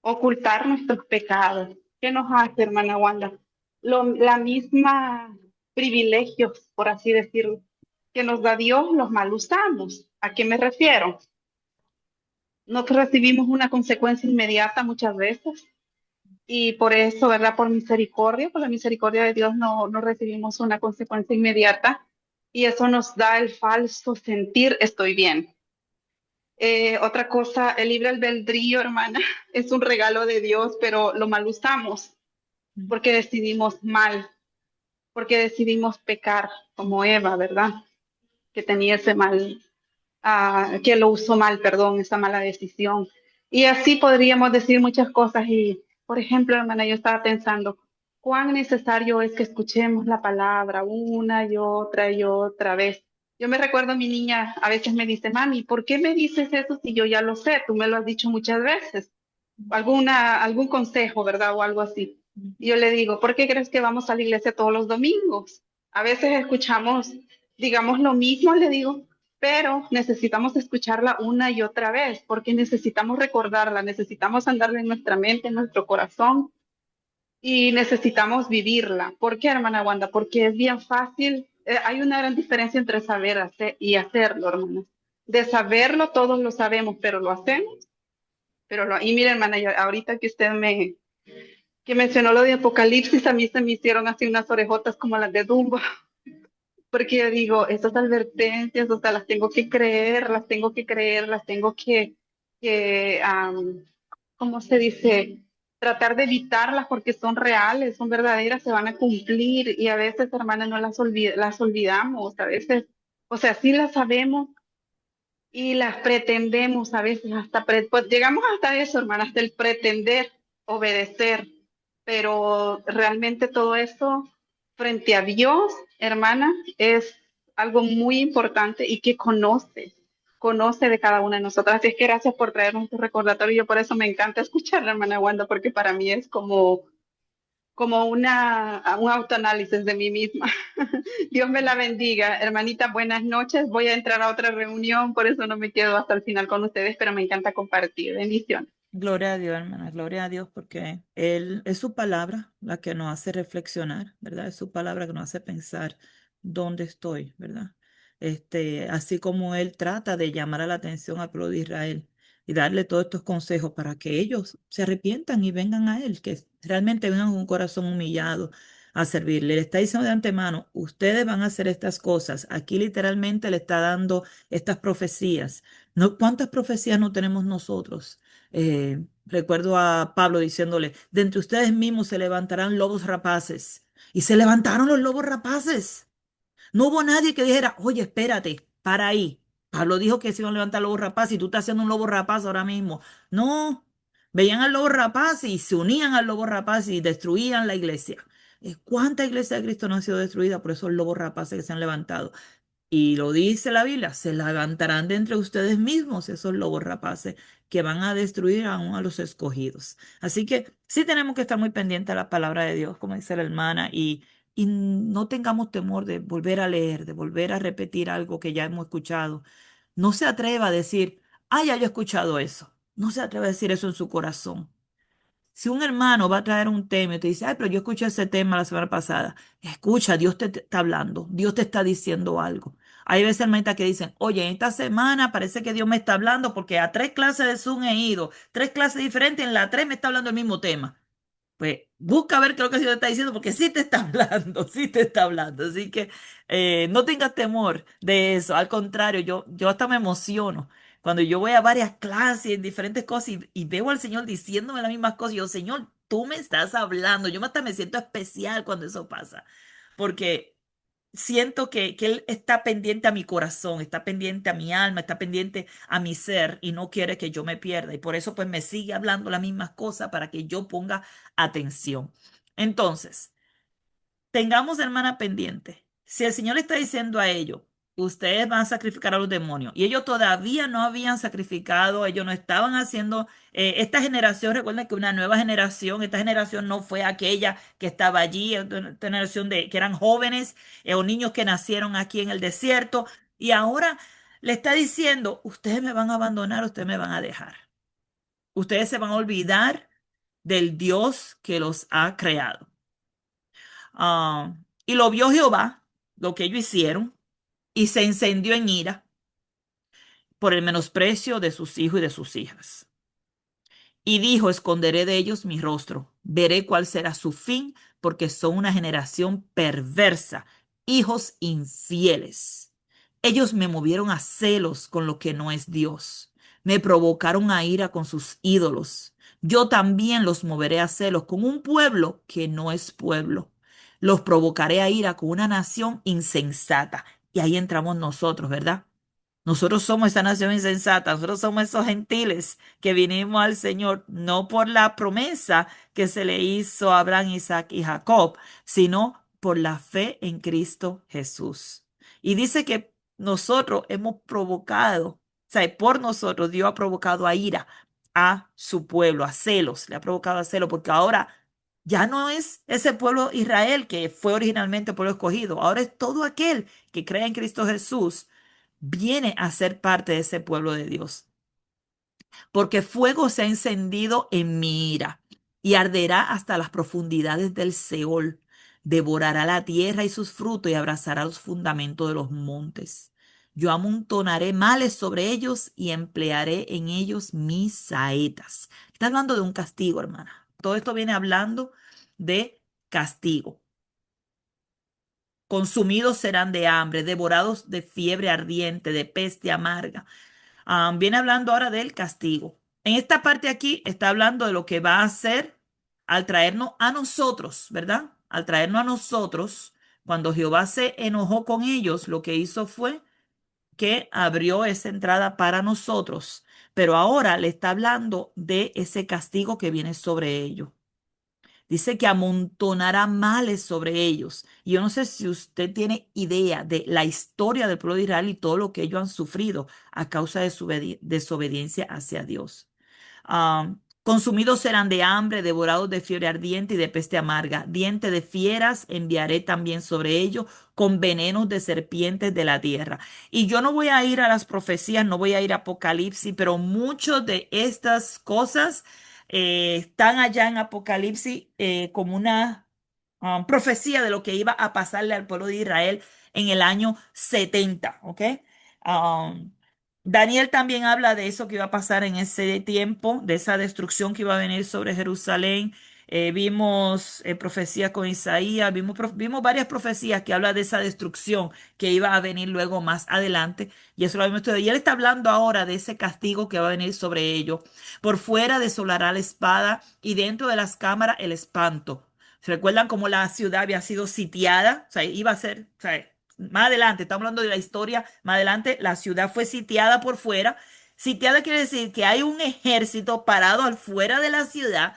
ocultar nuestros pecados? ¿Qué nos hace, hermana Wanda? La misma privilegios, por así decirlo, que nos da Dios, los mal usamos. ¿A qué me refiero? No recibimos una consecuencia inmediata muchas veces y por eso, ¿verdad? Por la misericordia de Dios no recibimos una consecuencia inmediata y eso nos da el falso sentir estoy bien. Otra cosa, el libre albedrío, hermana, es un regalo de Dios, pero lo mal usamos porque decidimos mal, porque decidimos pecar como Eva, ¿verdad? Que tenía ese mal, que lo usó mal, perdón, esa mala decisión. Y así podríamos decir muchas cosas. Y, por ejemplo, hermana, yo estaba pensando, cuán necesario es que escuchemos la palabra una y otra vez. Yo me recuerdo a mi niña, a veces me dice, mami, ¿por qué me dices eso si yo ya lo sé? Tú me lo has dicho muchas veces. Algún consejo, ¿verdad? O algo así. Y yo le digo, ¿por qué crees que vamos a la iglesia todos los domingos? A veces escuchamos, digamos, lo mismo, le digo, pero necesitamos escucharla una y otra vez, porque necesitamos recordarla, necesitamos andarla en nuestra mente, en nuestro corazón, y necesitamos vivirla. ¿Por qué, hermana Wanda? Porque es bien fácil. Hay una gran diferencia entre saber hacer y hacerlo, hermana. De saberlo, todos lo sabemos, pero lo hacemos. Y mire, hermana, ahorita que usted que mencionó lo de Apocalipsis, a mí se me hicieron así unas orejotas como las de Dumbo, porque yo digo, estas advertencias, o sea, las tengo que creer, las tengo que creer, las tengo que ¿cómo se dice? Tratar de evitarlas porque son reales, son verdaderas, se van a cumplir y a veces, hermanas, no las olvidamos, a veces, o sea, sí las sabemos y las pretendemos, a veces pues llegamos hasta eso, hermana, hasta el pretender obedecer, pero realmente todo eso frente a Dios, hermana, es algo muy importante y que conoce de cada una de nosotras. Así es que gracias por traernos este recordatorio. Yo por eso me encanta escuchar a la hermana Wanda, porque para mí es como un autoanálisis de mí misma. Dios me la bendiga. Hermanita, buenas noches. Voy a entrar a otra reunión, por eso no me quedo hasta el final con ustedes, pero me encanta compartir. Bendiciones. Gloria a Dios, hermana, gloria a Dios, porque Él es su palabra la que nos hace reflexionar, ¿verdad? Es su palabra que nos hace pensar dónde estoy, ¿verdad? Así como Él trata de llamar a la atención al pueblo de Israel y darle todos estos consejos para que ellos se arrepientan y vengan a Él, que realmente vengan con un corazón humillado a servirle. Le está diciendo de antemano, ustedes van a hacer estas cosas. Aquí literalmente le está dando estas profecías. ¿No? ¿Cuántas profecías no tenemos nosotros? Recuerdo a Pablo diciéndole, de entre ustedes mismos se levantarán lobos rapaces. Y se levantaron los lobos rapaces. No hubo nadie que dijera, oye, espérate, para ahí. Pablo dijo que se iban a levantar lobos rapaces y tú estás haciendo un lobo rapaz ahora mismo. No, veían al lobo rapaz y se unían al lobo rapaz y destruían la iglesia. ¿Cuánta iglesia de Cristo no ha sido destruida por esos lobos rapaces que se han levantado? Y lo dice la Biblia, se levantarán de entre ustedes mismos esos lobos rapaces que van a destruir aún a los escogidos. Así que sí tenemos que estar muy pendientes a la palabra de Dios, como dice la hermana, y no tengamos temor de volver a leer, de volver a repetir algo que ya hemos escuchado. No se atreva a decir, ah, ya yo he escuchado eso. No se atreva a decir eso en su corazón. Si un hermano va a traer un tema y te dice, ay, pero yo escuché ese tema la semana pasada, escucha, Dios te está hablando, Dios te está diciendo algo. Hay veces hermanitas que dicen, oye, esta semana parece que Dios me está hablando porque a 3 clases de Zoom he ido, 3 clases diferentes, en la 3 me está hablando el mismo tema. Pues busca ver qué es lo que el Señor te está diciendo, porque sí te está hablando, sí te está hablando. Así que no tengas temor de eso. Al contrario, yo hasta me emociono cuando yo voy a varias clases, en diferentes cosas, y veo al Señor diciéndome las mismas cosas. Y yo, Señor, tú me estás hablando. Yo hasta me siento especial cuando eso pasa, porque siento que Él está pendiente a mi corazón, está pendiente a mi alma, está pendiente a mi ser y no quiere que yo me pierda. Y por eso pues me sigue hablando las mismas cosas para que yo ponga atención. Entonces, tengamos, hermana, pendiente. Si el Señor le está diciendo a ellos, ustedes van a sacrificar a los demonios, y ellos todavía no habían sacrificado, ellos no estaban haciendo, esta generación, recuerden que una nueva generación, esta generación no fue aquella que estaba allí, esta generación de que eran jóvenes o niños que nacieron aquí en el desierto, y ahora le está diciendo, ustedes me van a abandonar, ustedes me van a dejar. Ustedes se van a olvidar del Dios que los ha creado. Ah, y lo vio Jehová, lo que ellos hicieron, y se encendió en ira por el menosprecio de sus hijos y de sus hijas. Y dijo, esconderé de ellos mi rostro, veré cuál será su fin, porque son una generación perversa, hijos infieles. Ellos me movieron a celos con lo que no es Dios, me provocaron a ira con sus ídolos. Yo también los moveré a celos con un pueblo que no es pueblo. Los provocaré a ira con una nación insensata. Y ahí entramos nosotros, ¿verdad? Nosotros somos esa nación insensata, nosotros somos esos gentiles que vinimos al Señor no por la promesa que se le hizo a Abraham, Isaac y Jacob, sino por la fe en Cristo Jesús. Y dice que nosotros hemos provocado, o sea, por nosotros Dios ha provocado a ira a su pueblo, a celos, le ha provocado a celos, porque ahora ya no es ese pueblo Israel que fue originalmente pueblo escogido, ahora es todo aquel que cree en Cristo Jesús viene a ser parte de ese pueblo de Dios. Porque fuego se ha encendido en mi ira y arderá hasta las profundidades del Seol. Devorará la tierra y sus frutos y abrazará los fundamentos de los montes. Yo amontonaré males sobre ellos y emplearé en ellos mis saetas. Está hablando de un castigo, hermana. Todo esto viene hablando de castigo. Consumidos serán de hambre, devorados de fiebre ardiente, de peste amarga. Viene hablando ahora del castigo. En esta parte aquí está hablando de lo que va a hacer al traernos a nosotros, ¿verdad? Al traernos a nosotros, cuando Jehová se enojó con ellos, lo que hizo fue que abrió esa entrada para nosotros. Pero ahora le está hablando de ese castigo que viene sobre ellos. Dice que amontonará males sobre ellos. Y yo no sé si usted tiene idea de la historia del pueblo de Israel y todo lo que ellos han sufrido a causa de su desobediencia hacia Dios. Consumidos serán de hambre, devorados de fiebre ardiente y de peste amarga. Diente de fieras enviaré también sobre ellos, con venenos de serpientes de la tierra. Y yo no voy a ir a las profecías, no voy a ir a Apocalipsis, pero muchas de estas cosas están allá en Apocalipsis como una profecía de lo que iba a pasarle al pueblo de Israel en el año 70, ¿ok? Um, Daniel también habla de eso que iba a pasar en ese tiempo, de esa destrucción que iba a venir sobre Jerusalén. Vimos profecías con Isaías, vimos varias profecías que hablan de esa destrucción que iba a venir luego más adelante. Y eso lo vimos todo. Y él está hablando ahora de ese castigo que va a venir sobre ellos. Por fuera desolará la espada y dentro de las cámaras el espanto. ¿Se recuerdan cómo la ciudad había sido sitiada? O sea, iba a ser, o sea, más adelante, estamos hablando de la historia, más adelante la ciudad fue sitiada por fuera. Sitiada quiere decir que hay un ejército parado al fuera de la ciudad.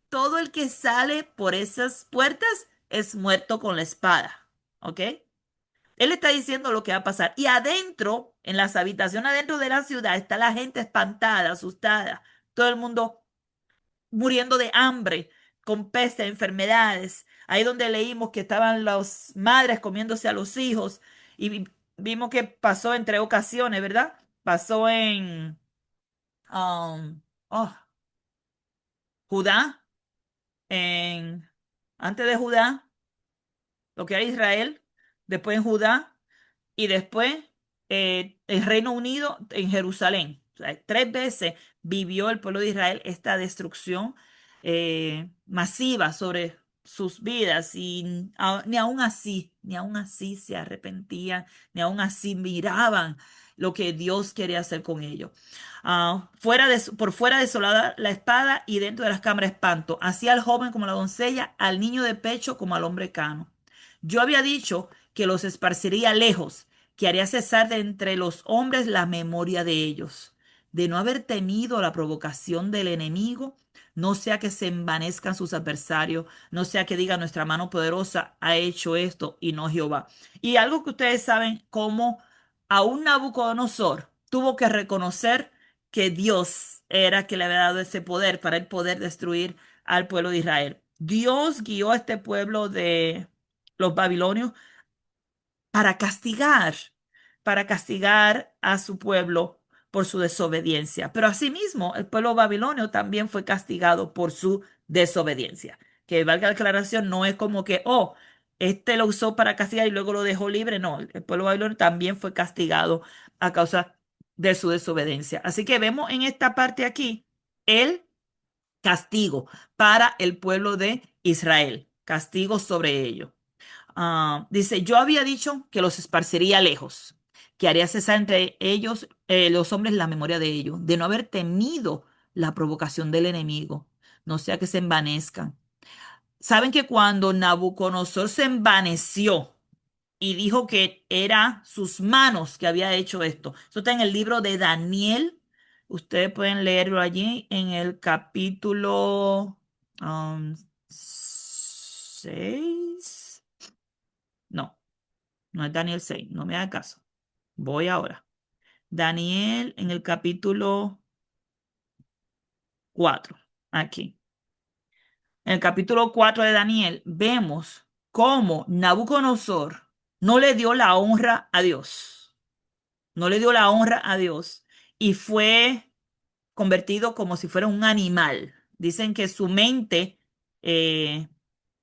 Todo el que sale por esas puertas es muerto con la espada. ¿Ok? Él está diciendo lo que va a pasar. Y adentro, en las habitaciones adentro de la ciudad, está la gente espantada, asustada. Todo el mundo muriendo de hambre, con peste, enfermedades. Ahí donde leímos que estaban las madres comiéndose a los hijos y vimos que pasó en tres ocasiones, ¿verdad? Pasó en um, oh, Judá, en, antes de Judá, lo que era Israel, después en Judá y después el Reino Unido en Jerusalén. O sea, tres veces vivió el pueblo de Israel esta destrucción masiva sobre sus vidas y ni aún así se arrepentían, ni aún así miraban lo que Dios quería hacer con ellos. Por fuera desolada la espada y dentro de las cámaras espanto, así al joven como a la doncella, al niño de pecho como al hombre cano. Yo había dicho que los esparciría lejos, que haría cesar de entre los hombres la memoria de ellos, de no haber temido la provocación del enemigo, no sea que se envanezcan sus adversarios, no sea que diga nuestra mano poderosa ha hecho esto y no Jehová. Y algo que ustedes saben, como aún Nabucodonosor tuvo que reconocer que Dios era que le había dado ese poder para el poder destruir al pueblo de Israel. Dios guió a este pueblo de los babilonios para castigar, para castigar a su pueblo por su desobediencia. Pero asimismo, el pueblo babilonio también fue castigado por su desobediencia. Que valga la aclaración, no es como que, oh, este lo usó para castigar y luego lo dejó libre. No, el pueblo babilonio también fue castigado a causa de su desobediencia. Así que vemos en esta parte aquí el castigo para el pueblo de Israel, castigo sobre ellos. Dice, yo había dicho que los esparciría lejos, que haría cesar entre ellos, los hombres, la memoria de ellos, de no haber temido la provocación del enemigo, no sea que se envanezcan. Saben que cuando Nabucodonosor se envaneció y dijo que era sus manos que había hecho esto, eso está en el libro de Daniel, ustedes pueden leerlo allí en el capítulo 6. No. No es Daniel 6, no me haga caso. Voy ahora. Daniel en el capítulo 4, aquí. En el capítulo 4 de Daniel vemos cómo Nabucodonosor no le dio la honra a Dios. no le dio la honra a Dios y fue convertido como si fuera un animal. Dicen que su mente, eh,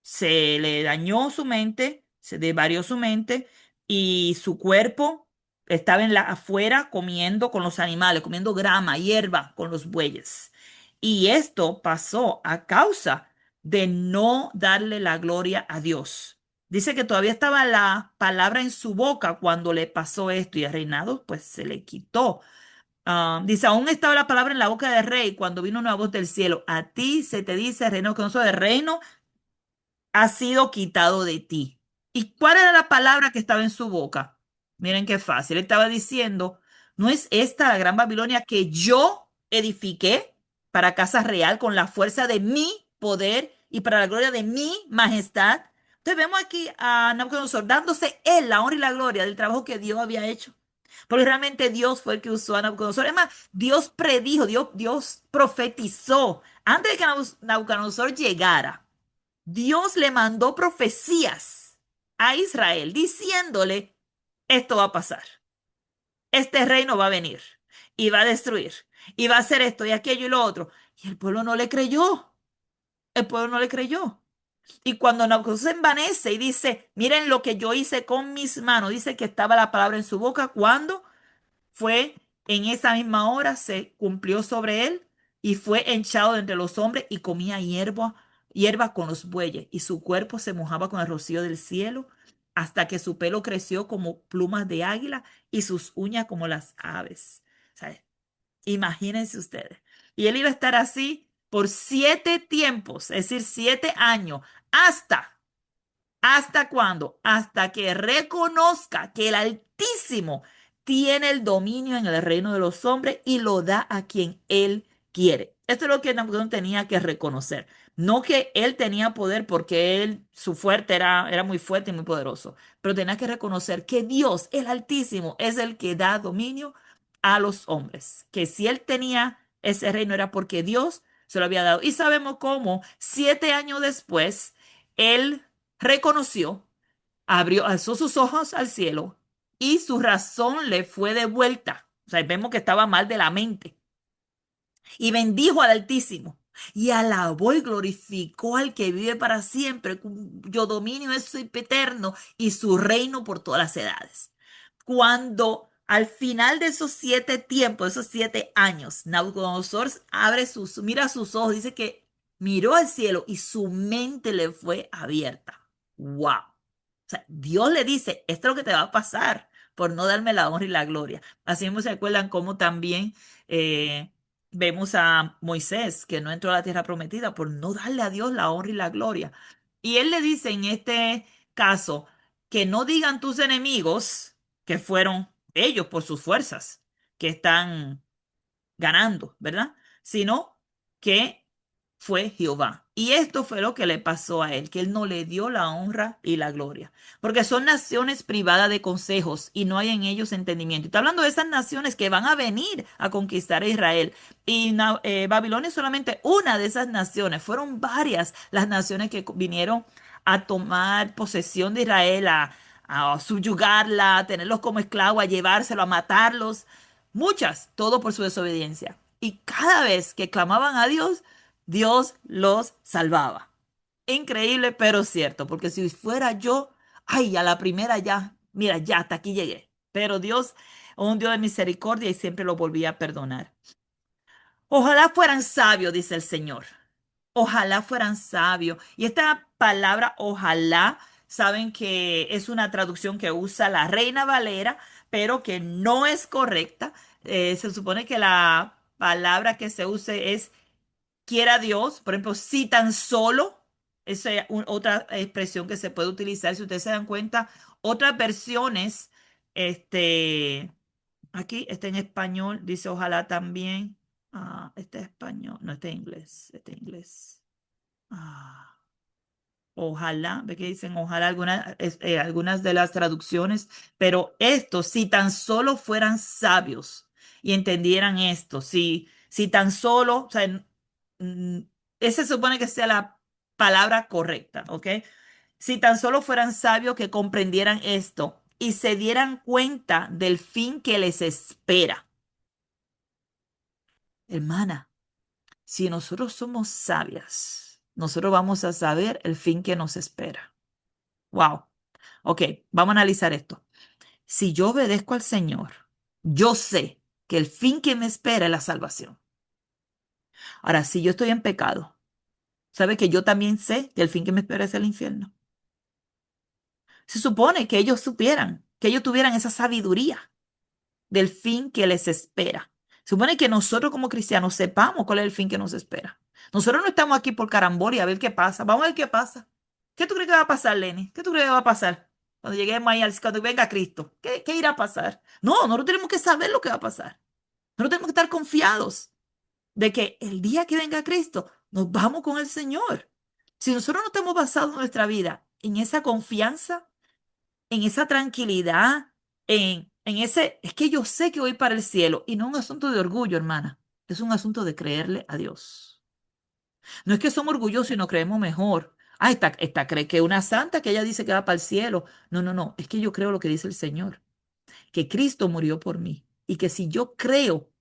se le dañó su mente, se desvarió su mente y su cuerpo estaba afuera comiendo con los animales, comiendo grama, hierba con los bueyes. Y esto pasó a causa de no darle la gloria a Dios. Dice que todavía estaba la palabra en su boca cuando le pasó esto y el reinado pues se le quitó. Dice, aún estaba la palabra en la boca del rey cuando vino una voz del cielo. A ti se te dice, reino que no soy de reino, ha sido quitado de ti. ¿Y cuál era la palabra que estaba en su boca? Miren qué fácil. Él estaba diciendo, ¿no es esta la gran Babilonia que yo edifiqué para casa real con la fuerza de mi poder y para la gloria de mi majestad? Entonces vemos aquí a Nabucodonosor dándose él la honra y la gloria del trabajo que Dios había hecho. Porque realmente Dios fue el que usó a Nabucodonosor. Es más, Dios predijo, Dios profetizó. Antes de que Nabucodonosor llegara, Dios le mandó profecías a Israel diciéndole, esto va a pasar, este reino va a venir y va a destruir y va a hacer esto y aquello y lo otro. Y el pueblo no le creyó, el pueblo no le creyó. Y cuando Nabucodonosor se envanece y dice, miren lo que yo hice con mis manos, dice que estaba la palabra en su boca cuando fue en esa misma hora, se cumplió sobre él y fue echado de entre los hombres y comía hierba con los bueyes y su cuerpo se mojaba con el rocío del cielo hasta que su pelo creció como plumas de águila y sus uñas como las aves. O sea, imagínense ustedes. Y él iba a estar así por 7 tiempos, es decir, 7 años, ¿hasta cuándo? Hasta que reconozca que el Altísimo tiene el dominio en el reino de los hombres y lo da a quien él quiere. Esto es lo que Napoleón tenía que reconocer. No que él tenía poder porque su fuerte era muy fuerte y muy poderoso, pero tenía que reconocer que Dios, el Altísimo, es el que da dominio a los hombres. Que si él tenía ese reino era porque Dios se lo había dado. Y sabemos cómo 7 años después, él reconoció, alzó sus ojos al cielo y su razón le fue devuelta. O sea, vemos que estaba mal de la mente. Y bendijo al Altísimo. Y alabó y glorificó al que vive para siempre, cuyo dominio es eterno y su reino por todas las edades. Cuando al final de esos 7 tiempos, esos 7 años, Nabucodonosor mira sus ojos, dice que miró al cielo y su mente le fue abierta. ¡Wow! O sea, Dios le dice, esto es lo que te va a pasar por no darme la honra y la gloria. Así mismo se acuerdan cómo también vemos a Moisés, que no entró a la tierra prometida por no darle a Dios la honra y la gloria. Y él le dice en este caso que no digan tus enemigos que fueron ellos por sus fuerzas que están ganando, ¿verdad? Sino que fue Jehová. Y esto fue lo que le pasó a él, que él no le dio la honra y la gloria, porque son naciones privadas de consejos y no hay en ellos entendimiento. Y está hablando de esas naciones que van a venir a conquistar a Israel. Y Babilonia es solamente una de esas naciones, fueron varias las naciones que vinieron a tomar posesión de Israel, a subyugarla, a tenerlos como esclavos, a llevárselo, a matarlos. Muchas, todo por su desobediencia. Y cada vez que clamaban a Dios, Dios los salvaba. Increíble, pero cierto, porque si fuera yo, ay, a la primera ya, mira, ya hasta aquí llegué. Pero Dios, un Dios de misericordia y siempre lo volvía a perdonar. Ojalá fueran sabios, dice el Señor. Ojalá fueran sabios. Y esta palabra ojalá, saben que es una traducción que usa la Reina Valera, pero que no es correcta. Se supone que la palabra que se use es quiera Dios. Por ejemplo, si tan solo, esa es otra expresión que se puede utilizar. Si ustedes se dan cuenta, otras versiones, este, aquí está en español, dice ojalá también. Este es español, no, este es inglés, este es inglés. Ah, ojalá, ve que dicen ojalá algunas de las traducciones, pero esto, si tan solo fueran sabios y entendieran esto, si tan solo, o sea, mm, ese se supone que sea la palabra correcta, ¿ok? Si tan solo fueran sabios que comprendieran esto y se dieran cuenta del fin que les espera. Hermana, si nosotros somos sabias, nosotros vamos a saber el fin que nos espera. Wow. Ok, vamos a analizar esto. Si yo obedezco al Señor, yo sé que el fin que me espera es la salvación. Ahora, si yo estoy en pecado, ¿sabe que yo también sé que el fin que me espera es el infierno? Se supone que ellos supieran, que ellos tuvieran esa sabiduría del fin que les espera. Se supone que nosotros como cristianos sepamos cuál es el fin que nos espera. Nosotros no estamos aquí por carambola a ver qué pasa. Vamos a ver qué pasa. ¿Qué tú crees que va a pasar, Lenny? ¿Qué tú crees que va a pasar cuando lleguemos ahí, cuando venga Cristo? ¿Qué irá a pasar? No, nosotros tenemos que saber lo que va a pasar. Nosotros tenemos que estar confiados de que el día que venga Cristo nos vamos con el Señor. Si nosotros no estamos basados nuestra vida en esa confianza, en esa tranquilidad, en ese, es que yo sé que voy para el cielo y no es un asunto de orgullo, hermana, es un asunto de creerle a Dios. No es que somos orgullosos y nos creemos mejor. Ah, esta cree que es una santa que ella dice que va para el cielo. No, no, no, es que yo creo lo que dice el Señor, que Cristo murió por mí y que si yo creo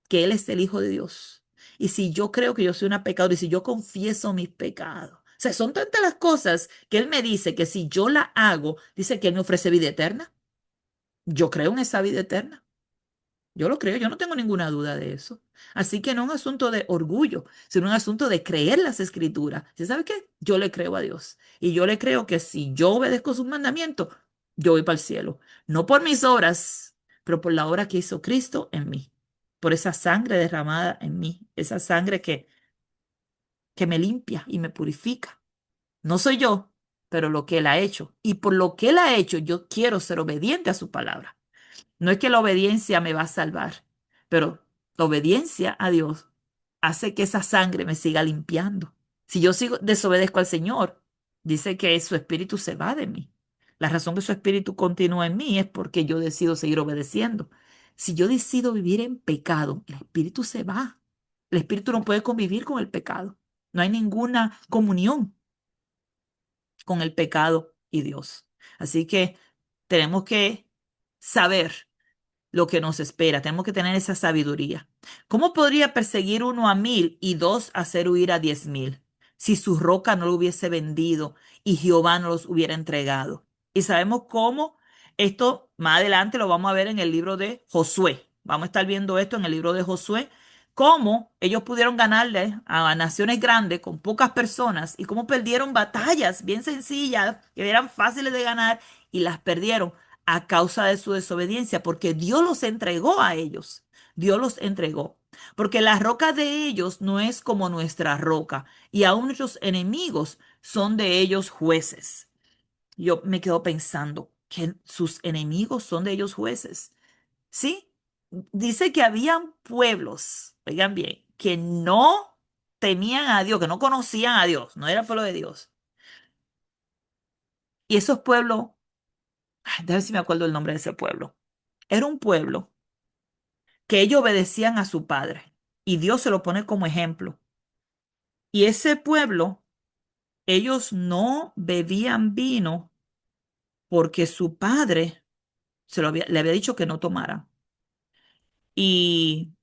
que Él es el Hijo de Dios y si yo creo que yo soy una pecadora y si yo confieso mis pecados, o sea, son tantas las cosas que Él me dice que si yo la hago, dice que Él me ofrece vida eterna. Yo creo en esa vida eterna. Yo lo creo, yo no tengo ninguna duda de eso. Así que no es un asunto de orgullo, sino un asunto de creer las escrituras. ¿Sí sabe qué? Yo le creo a Dios. Y yo le creo que si yo obedezco sus mandamientos, yo voy para el cielo. No por mis obras, pero por la obra que hizo Cristo en mí. Por esa sangre derramada en mí. Esa sangre que me limpia y me purifica. No soy yo, pero lo que Él ha hecho. Y por lo que Él ha hecho, yo quiero ser obediente a su palabra. No es que la obediencia me va a salvar, pero la obediencia a Dios hace que esa sangre me siga limpiando. Si yo sigo desobedezco al Señor, dice que su espíritu se va de mí. La razón que su espíritu continúa en mí es porque yo decido seguir obedeciendo. Si yo decido vivir en pecado, el espíritu se va. El espíritu no puede convivir con el pecado. No hay ninguna comunión con el pecado y Dios. Así que tenemos que saber lo que nos espera. Tenemos que tener esa sabiduría. ¿Cómo podría perseguir uno a 1000 y dos hacer huir a 10,000 si su roca no lo hubiese vendido y Jehová no los hubiera entregado? Y sabemos cómo esto más adelante lo vamos a ver en el libro de Josué. Vamos a estar viendo esto en el libro de Josué, cómo ellos pudieron ganarle a naciones grandes con pocas personas y cómo perdieron batallas bien sencillas que eran fáciles de ganar y las perdieron a causa de su desobediencia, porque Dios los entregó a ellos. Dios los entregó. Porque la roca de ellos no es como nuestra roca, y aún nuestros enemigos son de ellos jueces. Yo me quedo pensando que sus enemigos son de ellos jueces. ¿Sí? Dice que habían pueblos, oigan bien, que no temían a Dios, que no conocían a Dios, no era pueblo de Dios. Y esos pueblos, déjame ver si me acuerdo el nombre de ese pueblo. Era un pueblo que ellos obedecían a su padre y Dios se lo pone como ejemplo. Y ese pueblo, ellos no bebían vino porque su padre le había dicho que no tomara. Y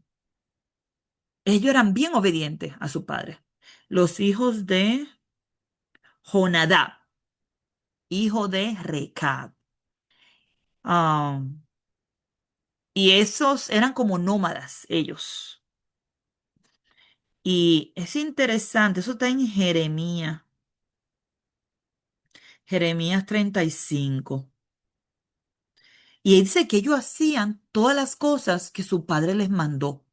ellos eran bien obedientes a su padre. Los hijos de Jonadab, hijo de Recab. Ah, y esos eran como nómadas, ellos. Y es interesante, eso está en Jeremías, Jeremías 35. Y dice que ellos hacían todas las cosas que su padre les mandó.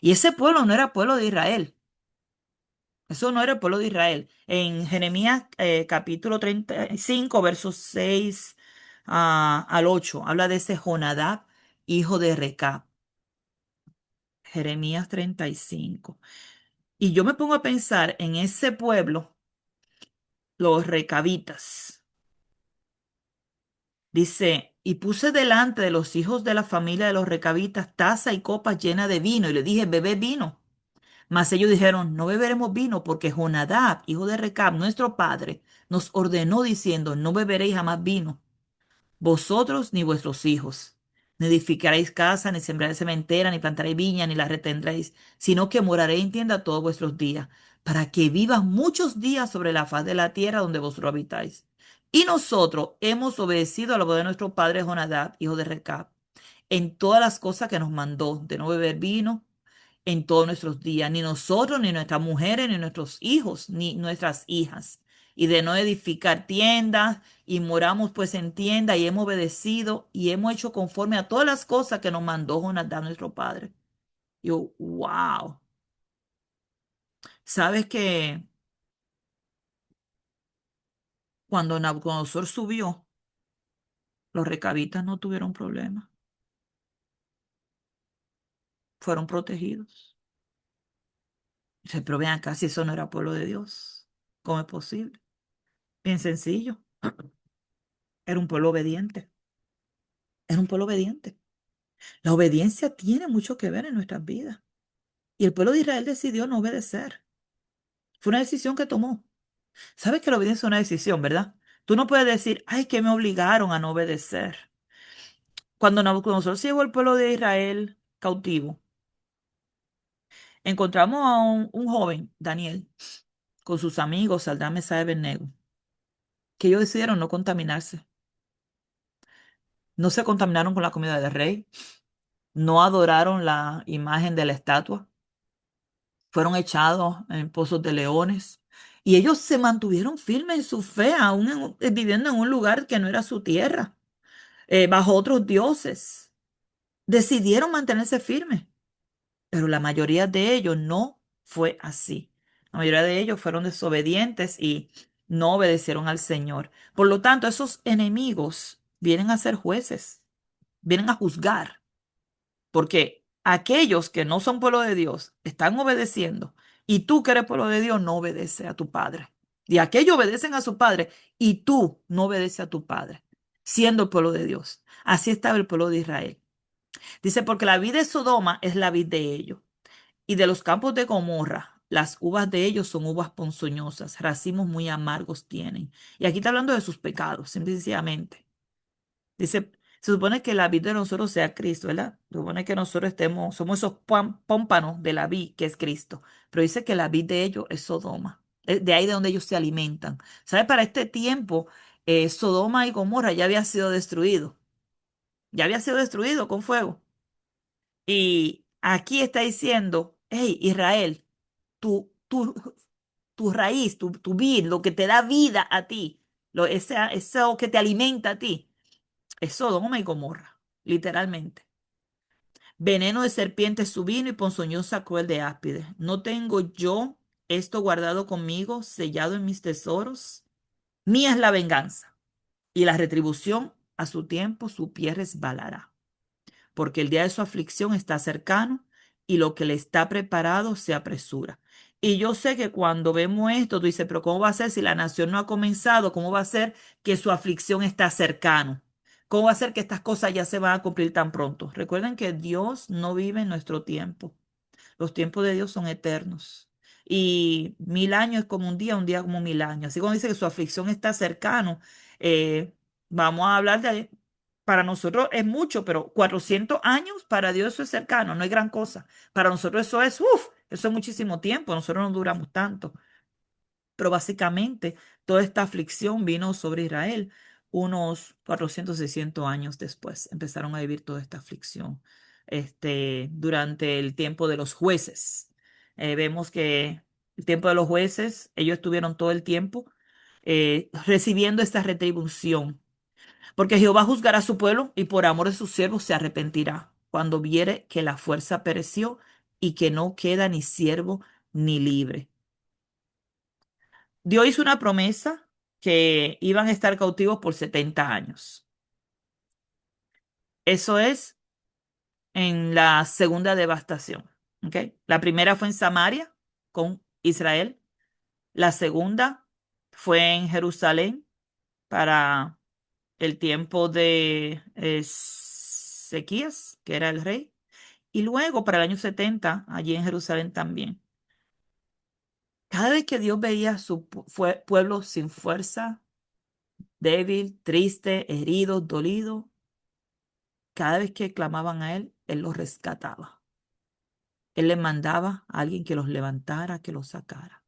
Y ese pueblo no era pueblo de Israel. Eso no era el pueblo de Israel. En Jeremías capítulo 35, versos 6 al 8, habla de ese Jonadab, hijo de Recab. Jeremías 35. Y yo me pongo a pensar en ese pueblo, los recabitas. Dice, y puse delante de los hijos de la familia de los recabitas taza y copas llenas de vino, y le dije, bebed vino. Mas ellos dijeron, no beberemos vino, porque Jonadab, hijo de Recab, nuestro padre, nos ordenó diciendo, no beberéis jamás vino. vosotros ni vuestros hijos. Ni edificaréis casa, ni sembraréis sementera, ni plantaréis viña, ni la retendréis, sino que moraréis en tienda todos vuestros días, para que vivas muchos días sobre la faz de la tierra donde vosotros habitáis. Y nosotros hemos obedecido a la voz de nuestro padre Jonadab, hijo de Recab, en todas las cosas que nos mandó, de no beber vino en todos nuestros días, ni nosotros, ni nuestras mujeres, ni nuestros hijos, ni nuestras hijas, y de no edificar tiendas, y moramos pues en tienda, y hemos obedecido, y hemos hecho conforme a todas las cosas que nos mandó Jonadab, nuestro padre. Yo, wow. ¿Sabes que cuando Nabucodonosor subió, los recabitas no tuvieron problema? Fueron protegidos. Pero ven acá, si eso no era pueblo de Dios, ¿cómo es posible? Bien sencillo. Era un pueblo obediente. Era un pueblo obediente. La obediencia tiene mucho que ver en nuestras vidas. Y el pueblo de Israel decidió no obedecer. Fue una decisión que tomó. Sabes que la obediencia es una decisión, ¿verdad? Tú no puedes decir, ay, que me obligaron a no obedecer. Cuando Nabucodonosor se llevó al pueblo de Israel cautivo, encontramos a un joven, Daniel, con sus amigos, Saldrán, Mesach y Abednego, que ellos decidieron no contaminarse. No se contaminaron con la comida del rey, no adoraron la imagen de la estatua, fueron echados en pozos de leones. Y ellos se mantuvieron firmes en su fe, aún viviendo en un lugar que no era su tierra, bajo otros dioses. Decidieron mantenerse firmes, pero la mayoría de ellos no fue así. La mayoría de ellos fueron desobedientes y no obedecieron al Señor. Por lo tanto, esos enemigos vienen a ser jueces, vienen a juzgar. Porque aquellos que no son pueblo de Dios están obedeciendo y tú que eres pueblo de Dios no obedeces a tu padre. Y aquellos obedecen a su padre y tú no obedeces a tu padre, siendo el pueblo de Dios. Así estaba el pueblo de Israel. Dice, porque la vid de Sodoma es la vid de ellos y de los campos de Gomorra. Las uvas de ellos son uvas ponzoñosas, racimos muy amargos tienen. Y aquí está hablando de sus pecados, simple y sencillamente. Dice, se supone que la vid de nosotros sea Cristo, ¿verdad? Se supone que nosotros somos esos pómpanos de la vid que es Cristo. Pero dice que la vid de ellos es Sodoma. De ahí de donde ellos se alimentan. ¿Sabe? Para este tiempo, Sodoma y Gomorra ya había sido destruido. Ya había sido destruido con fuego. Y aquí está diciendo, hey, Israel, tu, tu, tu raíz, tu vid, lo que te da vida a ti, eso que te alimenta a ti es Sodoma y Gomorra, literalmente. Veneno de serpiente es su vino y ponzoñosa cruel de áspides. ¿No tengo yo esto guardado conmigo, sellado en mis tesoros? Mía es la venganza y la retribución a su tiempo su pie resbalará. Porque el día de su aflicción está cercano y lo que le está preparado se apresura. Y yo sé que cuando vemos esto, tú dices, pero ¿cómo va a ser si la nación no ha comenzado? ¿Cómo va a ser que su aflicción está cercano? ¿Cómo va a ser que estas cosas ya se van a cumplir tan pronto? Recuerden que Dios no vive en nuestro tiempo. Los tiempos de Dios son eternos. Y 1000 años es como un día como 1000 años. Así como dice que su aflicción está cercano, eh, vamos a hablar de, para nosotros es mucho, pero 400 años para Dios eso es cercano, no es gran cosa. Para nosotros eso es, uff, eso es muchísimo tiempo, nosotros no duramos tanto. Pero básicamente toda esta aflicción vino sobre Israel unos 400, 600 años después. Empezaron a vivir toda esta aflicción durante el tiempo de los jueces. Vemos que el tiempo de los jueces, ellos estuvieron todo el tiempo recibiendo esta retribución. Porque Jehová juzgará a su pueblo y por amor de sus siervos se arrepentirá cuando viere que la fuerza pereció y que no queda ni siervo ni libre. Dios hizo una promesa que iban a estar cautivos por 70 años. Eso es en la segunda devastación. ¿Ok? La primera fue en Samaria con Israel. La segunda fue en Jerusalén para el tiempo de Ezequías, que era el rey. Y luego para el año 70, allí en Jerusalén también. Cada vez que Dios veía a su pueblo sin fuerza, débil, triste, herido, dolido, cada vez que clamaban a Él, Él los rescataba. Él les mandaba a alguien que los levantara, que los sacara.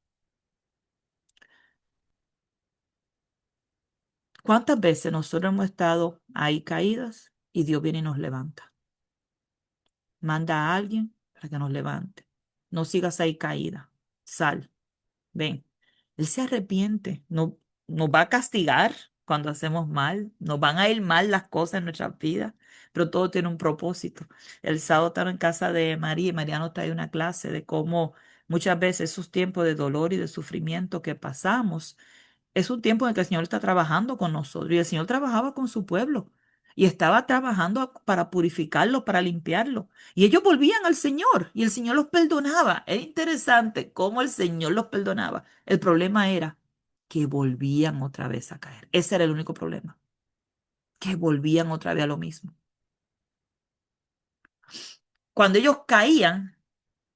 ¿Cuántas veces nosotros hemos estado ahí caídas y Dios viene y nos levanta? Manda a alguien para que nos levante. No sigas ahí caída. Sal, ven. Él se arrepiente. No, nos va a castigar cuando hacemos mal. Nos van a ir mal las cosas en nuestras vidas, pero todo tiene un propósito. El sábado estaba en casa de María y María nos trae una clase de cómo muchas veces esos tiempos de dolor y de sufrimiento que pasamos es un tiempo en el que el Señor está trabajando con nosotros y el Señor trabajaba con su pueblo y estaba trabajando para purificarlo, para limpiarlo. Y ellos volvían al Señor y el Señor los perdonaba. Es interesante cómo el Señor los perdonaba. El problema era que volvían otra vez a caer. Ese era el único problema, que volvían otra vez a lo mismo. Cuando ellos caían,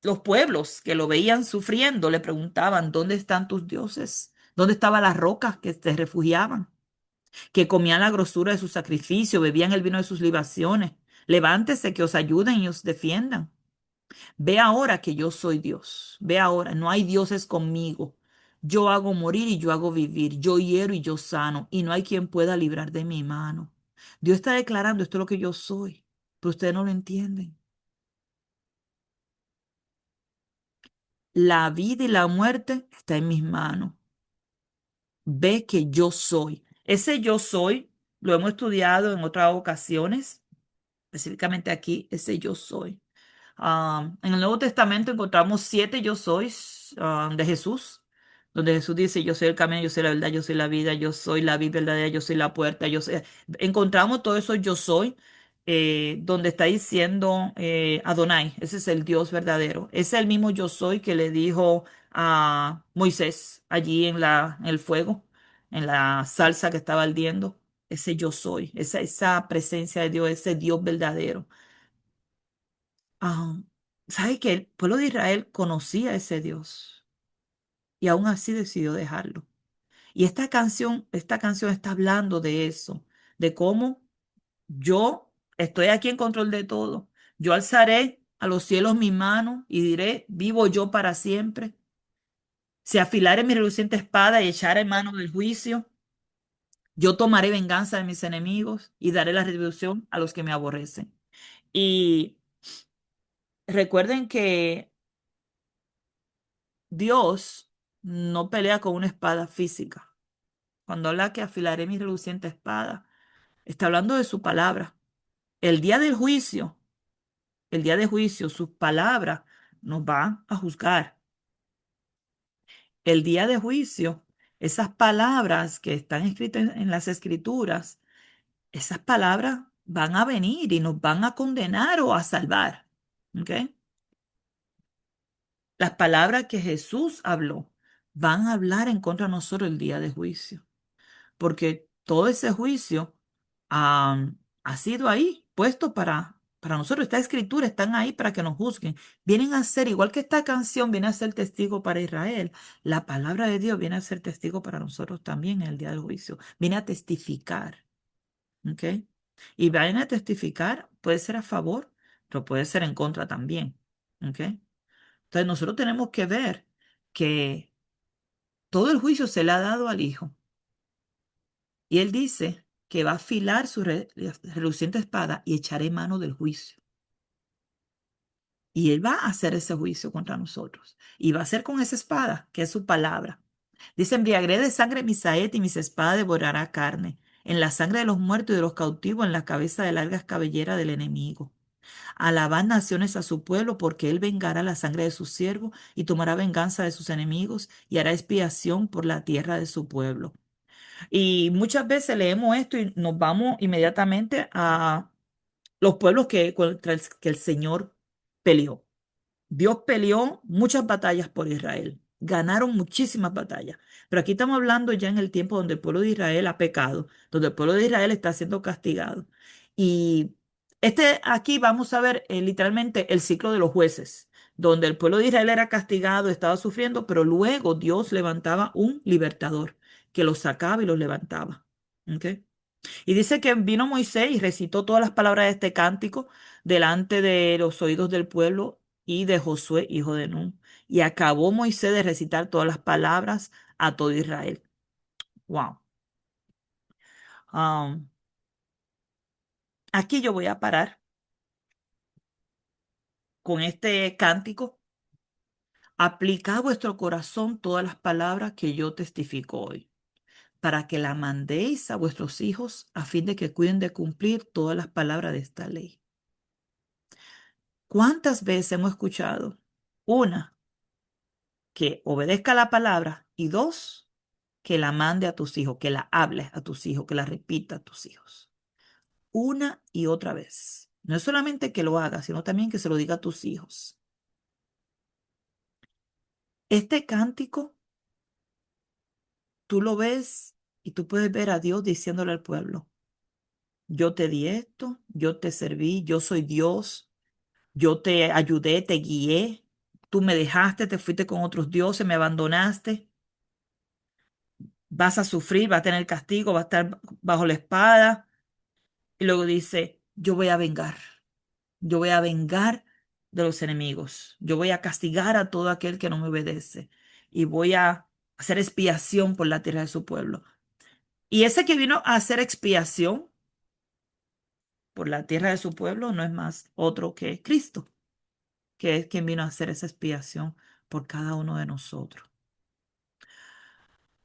los pueblos que lo veían sufriendo le preguntaban, ¿dónde están tus dioses? ¿Dónde estaban las rocas que te refugiaban? Que comían la grosura de su sacrificio, bebían el vino de sus libaciones. Levántese, que os ayuden y os defiendan. Ve ahora que yo soy Dios. Ve ahora, no hay dioses conmigo. Yo hago morir y yo hago vivir. Yo hiero y yo sano. Y no hay quien pueda librar de mi mano. Dios está declarando, esto es lo que yo soy. Pero ustedes no lo entienden. La vida y la muerte está en mis manos. Ve que yo soy. Ese yo soy lo hemos estudiado en otras ocasiones, específicamente aquí, ese yo soy. En el Nuevo Testamento encontramos 7 yo sois de Jesús, donde Jesús dice, yo soy el camino, yo soy la verdad, yo soy la vida, yo soy la vida verdadera, yo soy la puerta, yo soy... Encontramos todo eso yo soy, donde está diciendo Adonai, ese es el Dios verdadero. Ese es el mismo yo soy que le dijo a Moisés allí en el fuego, en la salsa que estaba ardiendo. Ese yo soy, esa presencia de Dios, ese Dios verdadero. Ah, ¿sabe que el pueblo de Israel conocía a ese Dios y aún así decidió dejarlo? Y esta canción está hablando de eso, de cómo yo estoy aquí en control de todo. Yo alzaré a los cielos mi mano y diré, vivo yo para siempre. Si afilare mi reluciente espada y echaré mano del juicio, yo tomaré venganza de mis enemigos y daré la retribución a los que me aborrecen. Y recuerden que Dios no pelea con una espada física. Cuando habla que afilaré mi reluciente espada, está hablando de su palabra. El día del juicio, el día de juicio, su palabra nos va a juzgar. El día de juicio, esas palabras que están escritas en las escrituras, esas palabras van a venir y nos van a condenar o a salvar. ¿Ok? Las palabras que Jesús habló van a hablar en contra de nosotros el día de juicio. Porque todo ese juicio ha sido ahí, puesto para nosotros. Esta escritura están ahí para que nos juzguen. Vienen a ser, igual que esta canción viene a ser testigo para Israel, la palabra de Dios viene a ser testigo para nosotros también en el día del juicio. Viene a testificar, ¿ok? Y viene a testificar, puede ser a favor, pero puede ser en contra también, ¿ok? Entonces nosotros tenemos que ver que todo el juicio se le ha dado al Hijo. Y él dice que va a afilar su reluciente espada y echaré mano del juicio. Y él va a hacer ese juicio contra nosotros. Y va a hacer con esa espada, que es su palabra. Dice, embriagaré de sangre mis saetas y mis espadas devorará carne. En la sangre de los muertos y de los cautivos, en la cabeza de largas cabelleras del enemigo. Alabad naciones a su pueblo, porque él vengará la sangre de sus siervos y tomará venganza de sus enemigos y hará expiación por la tierra de su pueblo. Y muchas veces leemos esto y nos vamos inmediatamente a los pueblos contra que el Señor peleó. Dios peleó muchas batallas por Israel. Ganaron muchísimas batallas. Pero aquí estamos hablando ya en el tiempo donde el pueblo de Israel ha pecado, donde el pueblo de Israel está siendo castigado. Y aquí vamos a ver literalmente el ciclo de los jueces, donde el pueblo de Israel era castigado, estaba sufriendo, pero luego Dios levantaba un libertador que los sacaba y los levantaba. ¿Ok? Y dice que vino Moisés y recitó todas las palabras de este cántico delante de los oídos del pueblo y de Josué, hijo de Nun. Y acabó Moisés de recitar todas las palabras a todo Israel. Wow. Um, Aquí yo voy a parar con este cántico. Aplicad a vuestro corazón todas las palabras que yo testifico hoy, para que la mandéis a vuestros hijos a fin de que cuiden de cumplir todas las palabras de esta ley. ¿Cuántas veces hemos escuchado? Una, que obedezca la palabra, y dos, que la mande a tus hijos, que la hables a tus hijos, que la repita a tus hijos. Una y otra vez. No es solamente que lo hagas, sino también que se lo diga a tus hijos. Este cántico, tú lo ves y tú puedes ver a Dios diciéndole al pueblo: yo te di esto, yo te serví, yo soy Dios, yo te ayudé, te guié, tú me dejaste, te fuiste con otros dioses, me abandonaste, vas a sufrir, vas a tener castigo, vas a estar bajo la espada. Y luego dice: yo voy a vengar de los enemigos, yo voy a castigar a todo aquel que no me obedece y voy a hacer expiación por la tierra de su pueblo. Y ese que vino a hacer expiación por la tierra de su pueblo no es más otro que Cristo, que es quien vino a hacer esa expiación por cada uno de nosotros.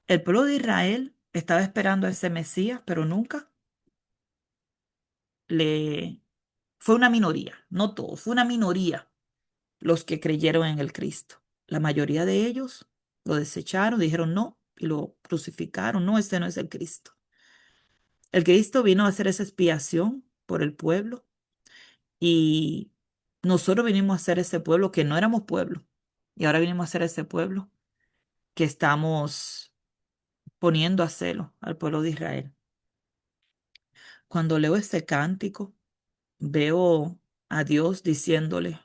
El pueblo de Israel estaba esperando a ese Mesías, pero nunca le... Fue una minoría, no todo, fue una minoría los que creyeron en el Cristo. La mayoría de ellos lo desecharon, dijeron no y lo crucificaron. No, este no es el Cristo. El Cristo vino a hacer esa expiación por el pueblo y nosotros vinimos a ser ese pueblo que no éramos pueblo y ahora vinimos a ser ese pueblo que estamos poniendo a celo al pueblo de Israel. Cuando leo este cántico, veo a Dios diciéndole: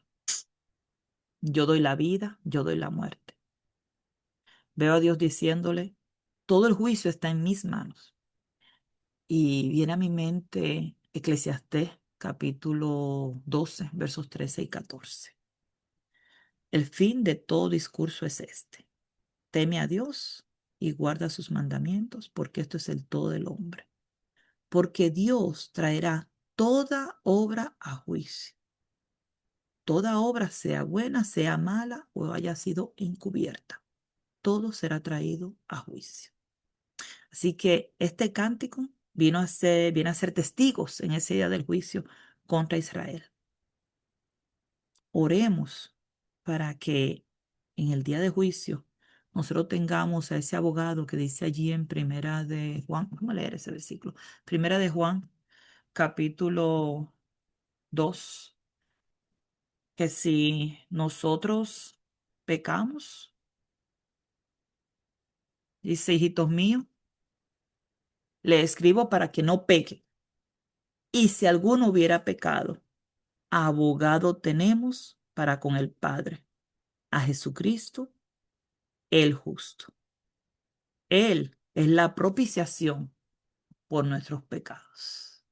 yo doy la vida, yo doy la muerte. Veo a Dios diciéndole: todo el juicio está en mis manos. Y viene a mi mente Eclesiastés capítulo 12, versos 13 y 14. El fin de todo discurso es este: teme a Dios y guarda sus mandamientos, porque esto es el todo del hombre. Porque Dios traerá toda obra a juicio. Toda obra, sea buena, sea mala o haya sido encubierta, todo será traído a juicio. Así que este cántico viene a ser testigos en ese día del juicio contra Israel. Oremos para que en el día de juicio nosotros tengamos a ese abogado que dice allí en Primera de Juan, vamos a leer ese versículo, Primera de Juan, capítulo 2, que si nosotros pecamos, dice: hijitos míos, le escribo para que no peque. Y si alguno hubiera pecado, abogado tenemos para con el Padre, a Jesucristo, el justo. Él es la propiciación por nuestros pecados.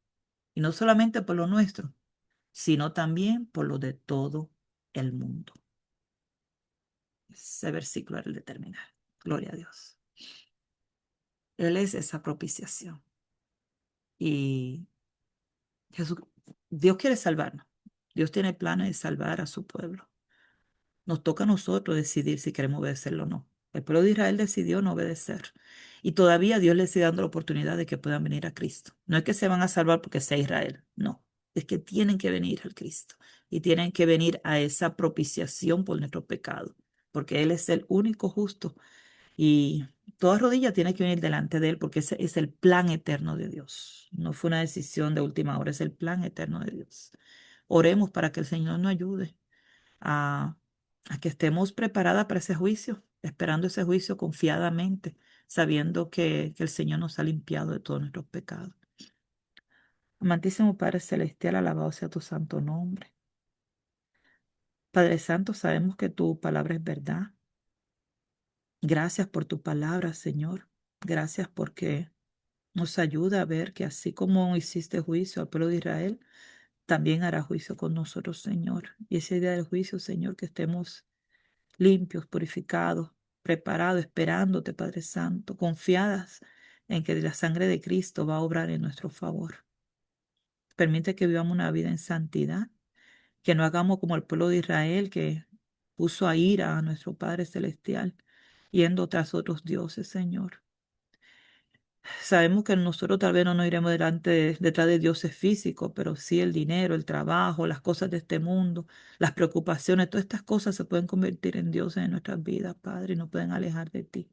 Y no solamente por los nuestros, sino también por los de todo el mundo. Ese versículo era el de terminar. Gloria a Dios. Él es esa propiciación. Y Jesús, Dios quiere salvarnos. Dios tiene planes de salvar a su pueblo. Nos toca a nosotros decidir si queremos obedecerlo o no. El pueblo de Israel decidió no obedecer. Y todavía Dios les sigue dando la oportunidad de que puedan venir a Cristo. No es que se van a salvar porque sea Israel, no. Es que tienen que venir al Cristo y tienen que venir a esa propiciación por nuestro pecado, porque Él es el único justo y toda rodilla tiene que venir delante de Él porque ese es el plan eterno de Dios. No fue una decisión de última hora, es el plan eterno de Dios. Oremos para que el Señor nos ayude a, a que estemos preparadas para ese juicio, esperando ese juicio confiadamente, sabiendo que el Señor nos ha limpiado de todos nuestros pecados. Amantísimo Padre Celestial, alabado sea tu santo nombre. Padre Santo, sabemos que tu palabra es verdad. Gracias por tu palabra, Señor. Gracias porque Nos ayuda a ver que así como hiciste juicio al pueblo de Israel, también hará juicio con nosotros, Señor. Y ese día del juicio, Señor, que estemos limpios, purificados, preparados, esperándote, Padre Santo, confiadas en que la sangre de Cristo va a obrar en nuestro favor. Permite que vivamos una vida en santidad, que no hagamos como el pueblo de Israel que puso a ira a nuestro Padre Celestial, yendo tras otros dioses, Señor. Sabemos que nosotros tal vez no nos iremos detrás de dioses físicos, pero sí el dinero, el trabajo, las cosas de este mundo, las preocupaciones, todas estas cosas se pueden convertir en dioses en nuestras vidas, Padre, y nos pueden alejar de ti.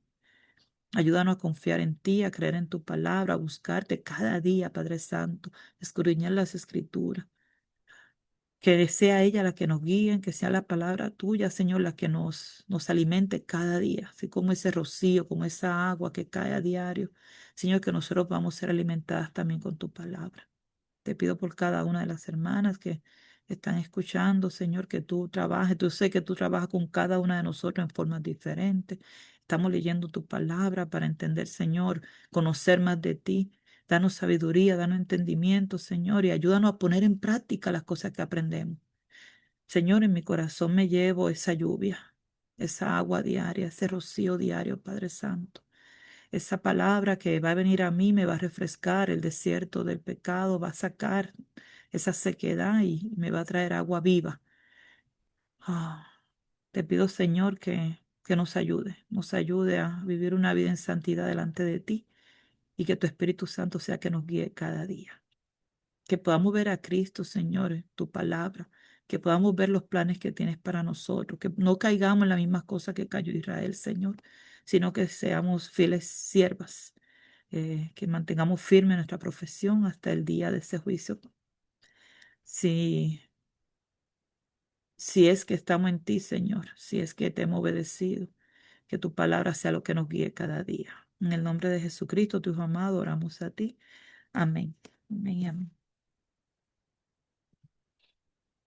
Ayúdanos a confiar en ti, a creer en tu palabra, a buscarte cada día, Padre Santo, escudriñar las escrituras. Que sea ella la que nos guíe, que sea la palabra tuya, Señor, la que nos alimente cada día, así como ese rocío, como esa agua que cae a diario. Señor, que nosotros vamos a ser alimentadas también con tu palabra. Te pido por cada una de las hermanas que están escuchando, Señor, que tú trabajes. Tú sé que tú trabajas con cada una de nosotros en formas diferentes. Estamos leyendo tu palabra para entender, Señor, conocer más de ti. Danos sabiduría, danos entendimiento, Señor, y ayúdanos a poner en práctica las cosas que aprendemos. Señor, en mi corazón me llevo esa lluvia, esa agua diaria, ese rocío diario, Padre Santo. Esa palabra que va a venir a mí me va a refrescar el desierto del pecado, va a sacar esa sequedad y me va a traer agua viva. Ah, te pido, Señor, que nos ayude a vivir una vida en santidad delante de ti y que tu Espíritu Santo sea que nos guíe cada día. Que podamos ver a Cristo, Señor, en tu palabra, que podamos ver los planes que tienes para nosotros, que no caigamos en las mismas cosas que cayó Israel, Señor, sino que seamos fieles siervas, que mantengamos firme nuestra profesión hasta el día de ese juicio. Si, si es que estamos en ti, Señor, si es que te hemos obedecido, que tu palabra sea lo que nos guíe cada día. En el nombre de Jesucristo, tu Hijo amado, oramos a ti. Amén. Amén y amén.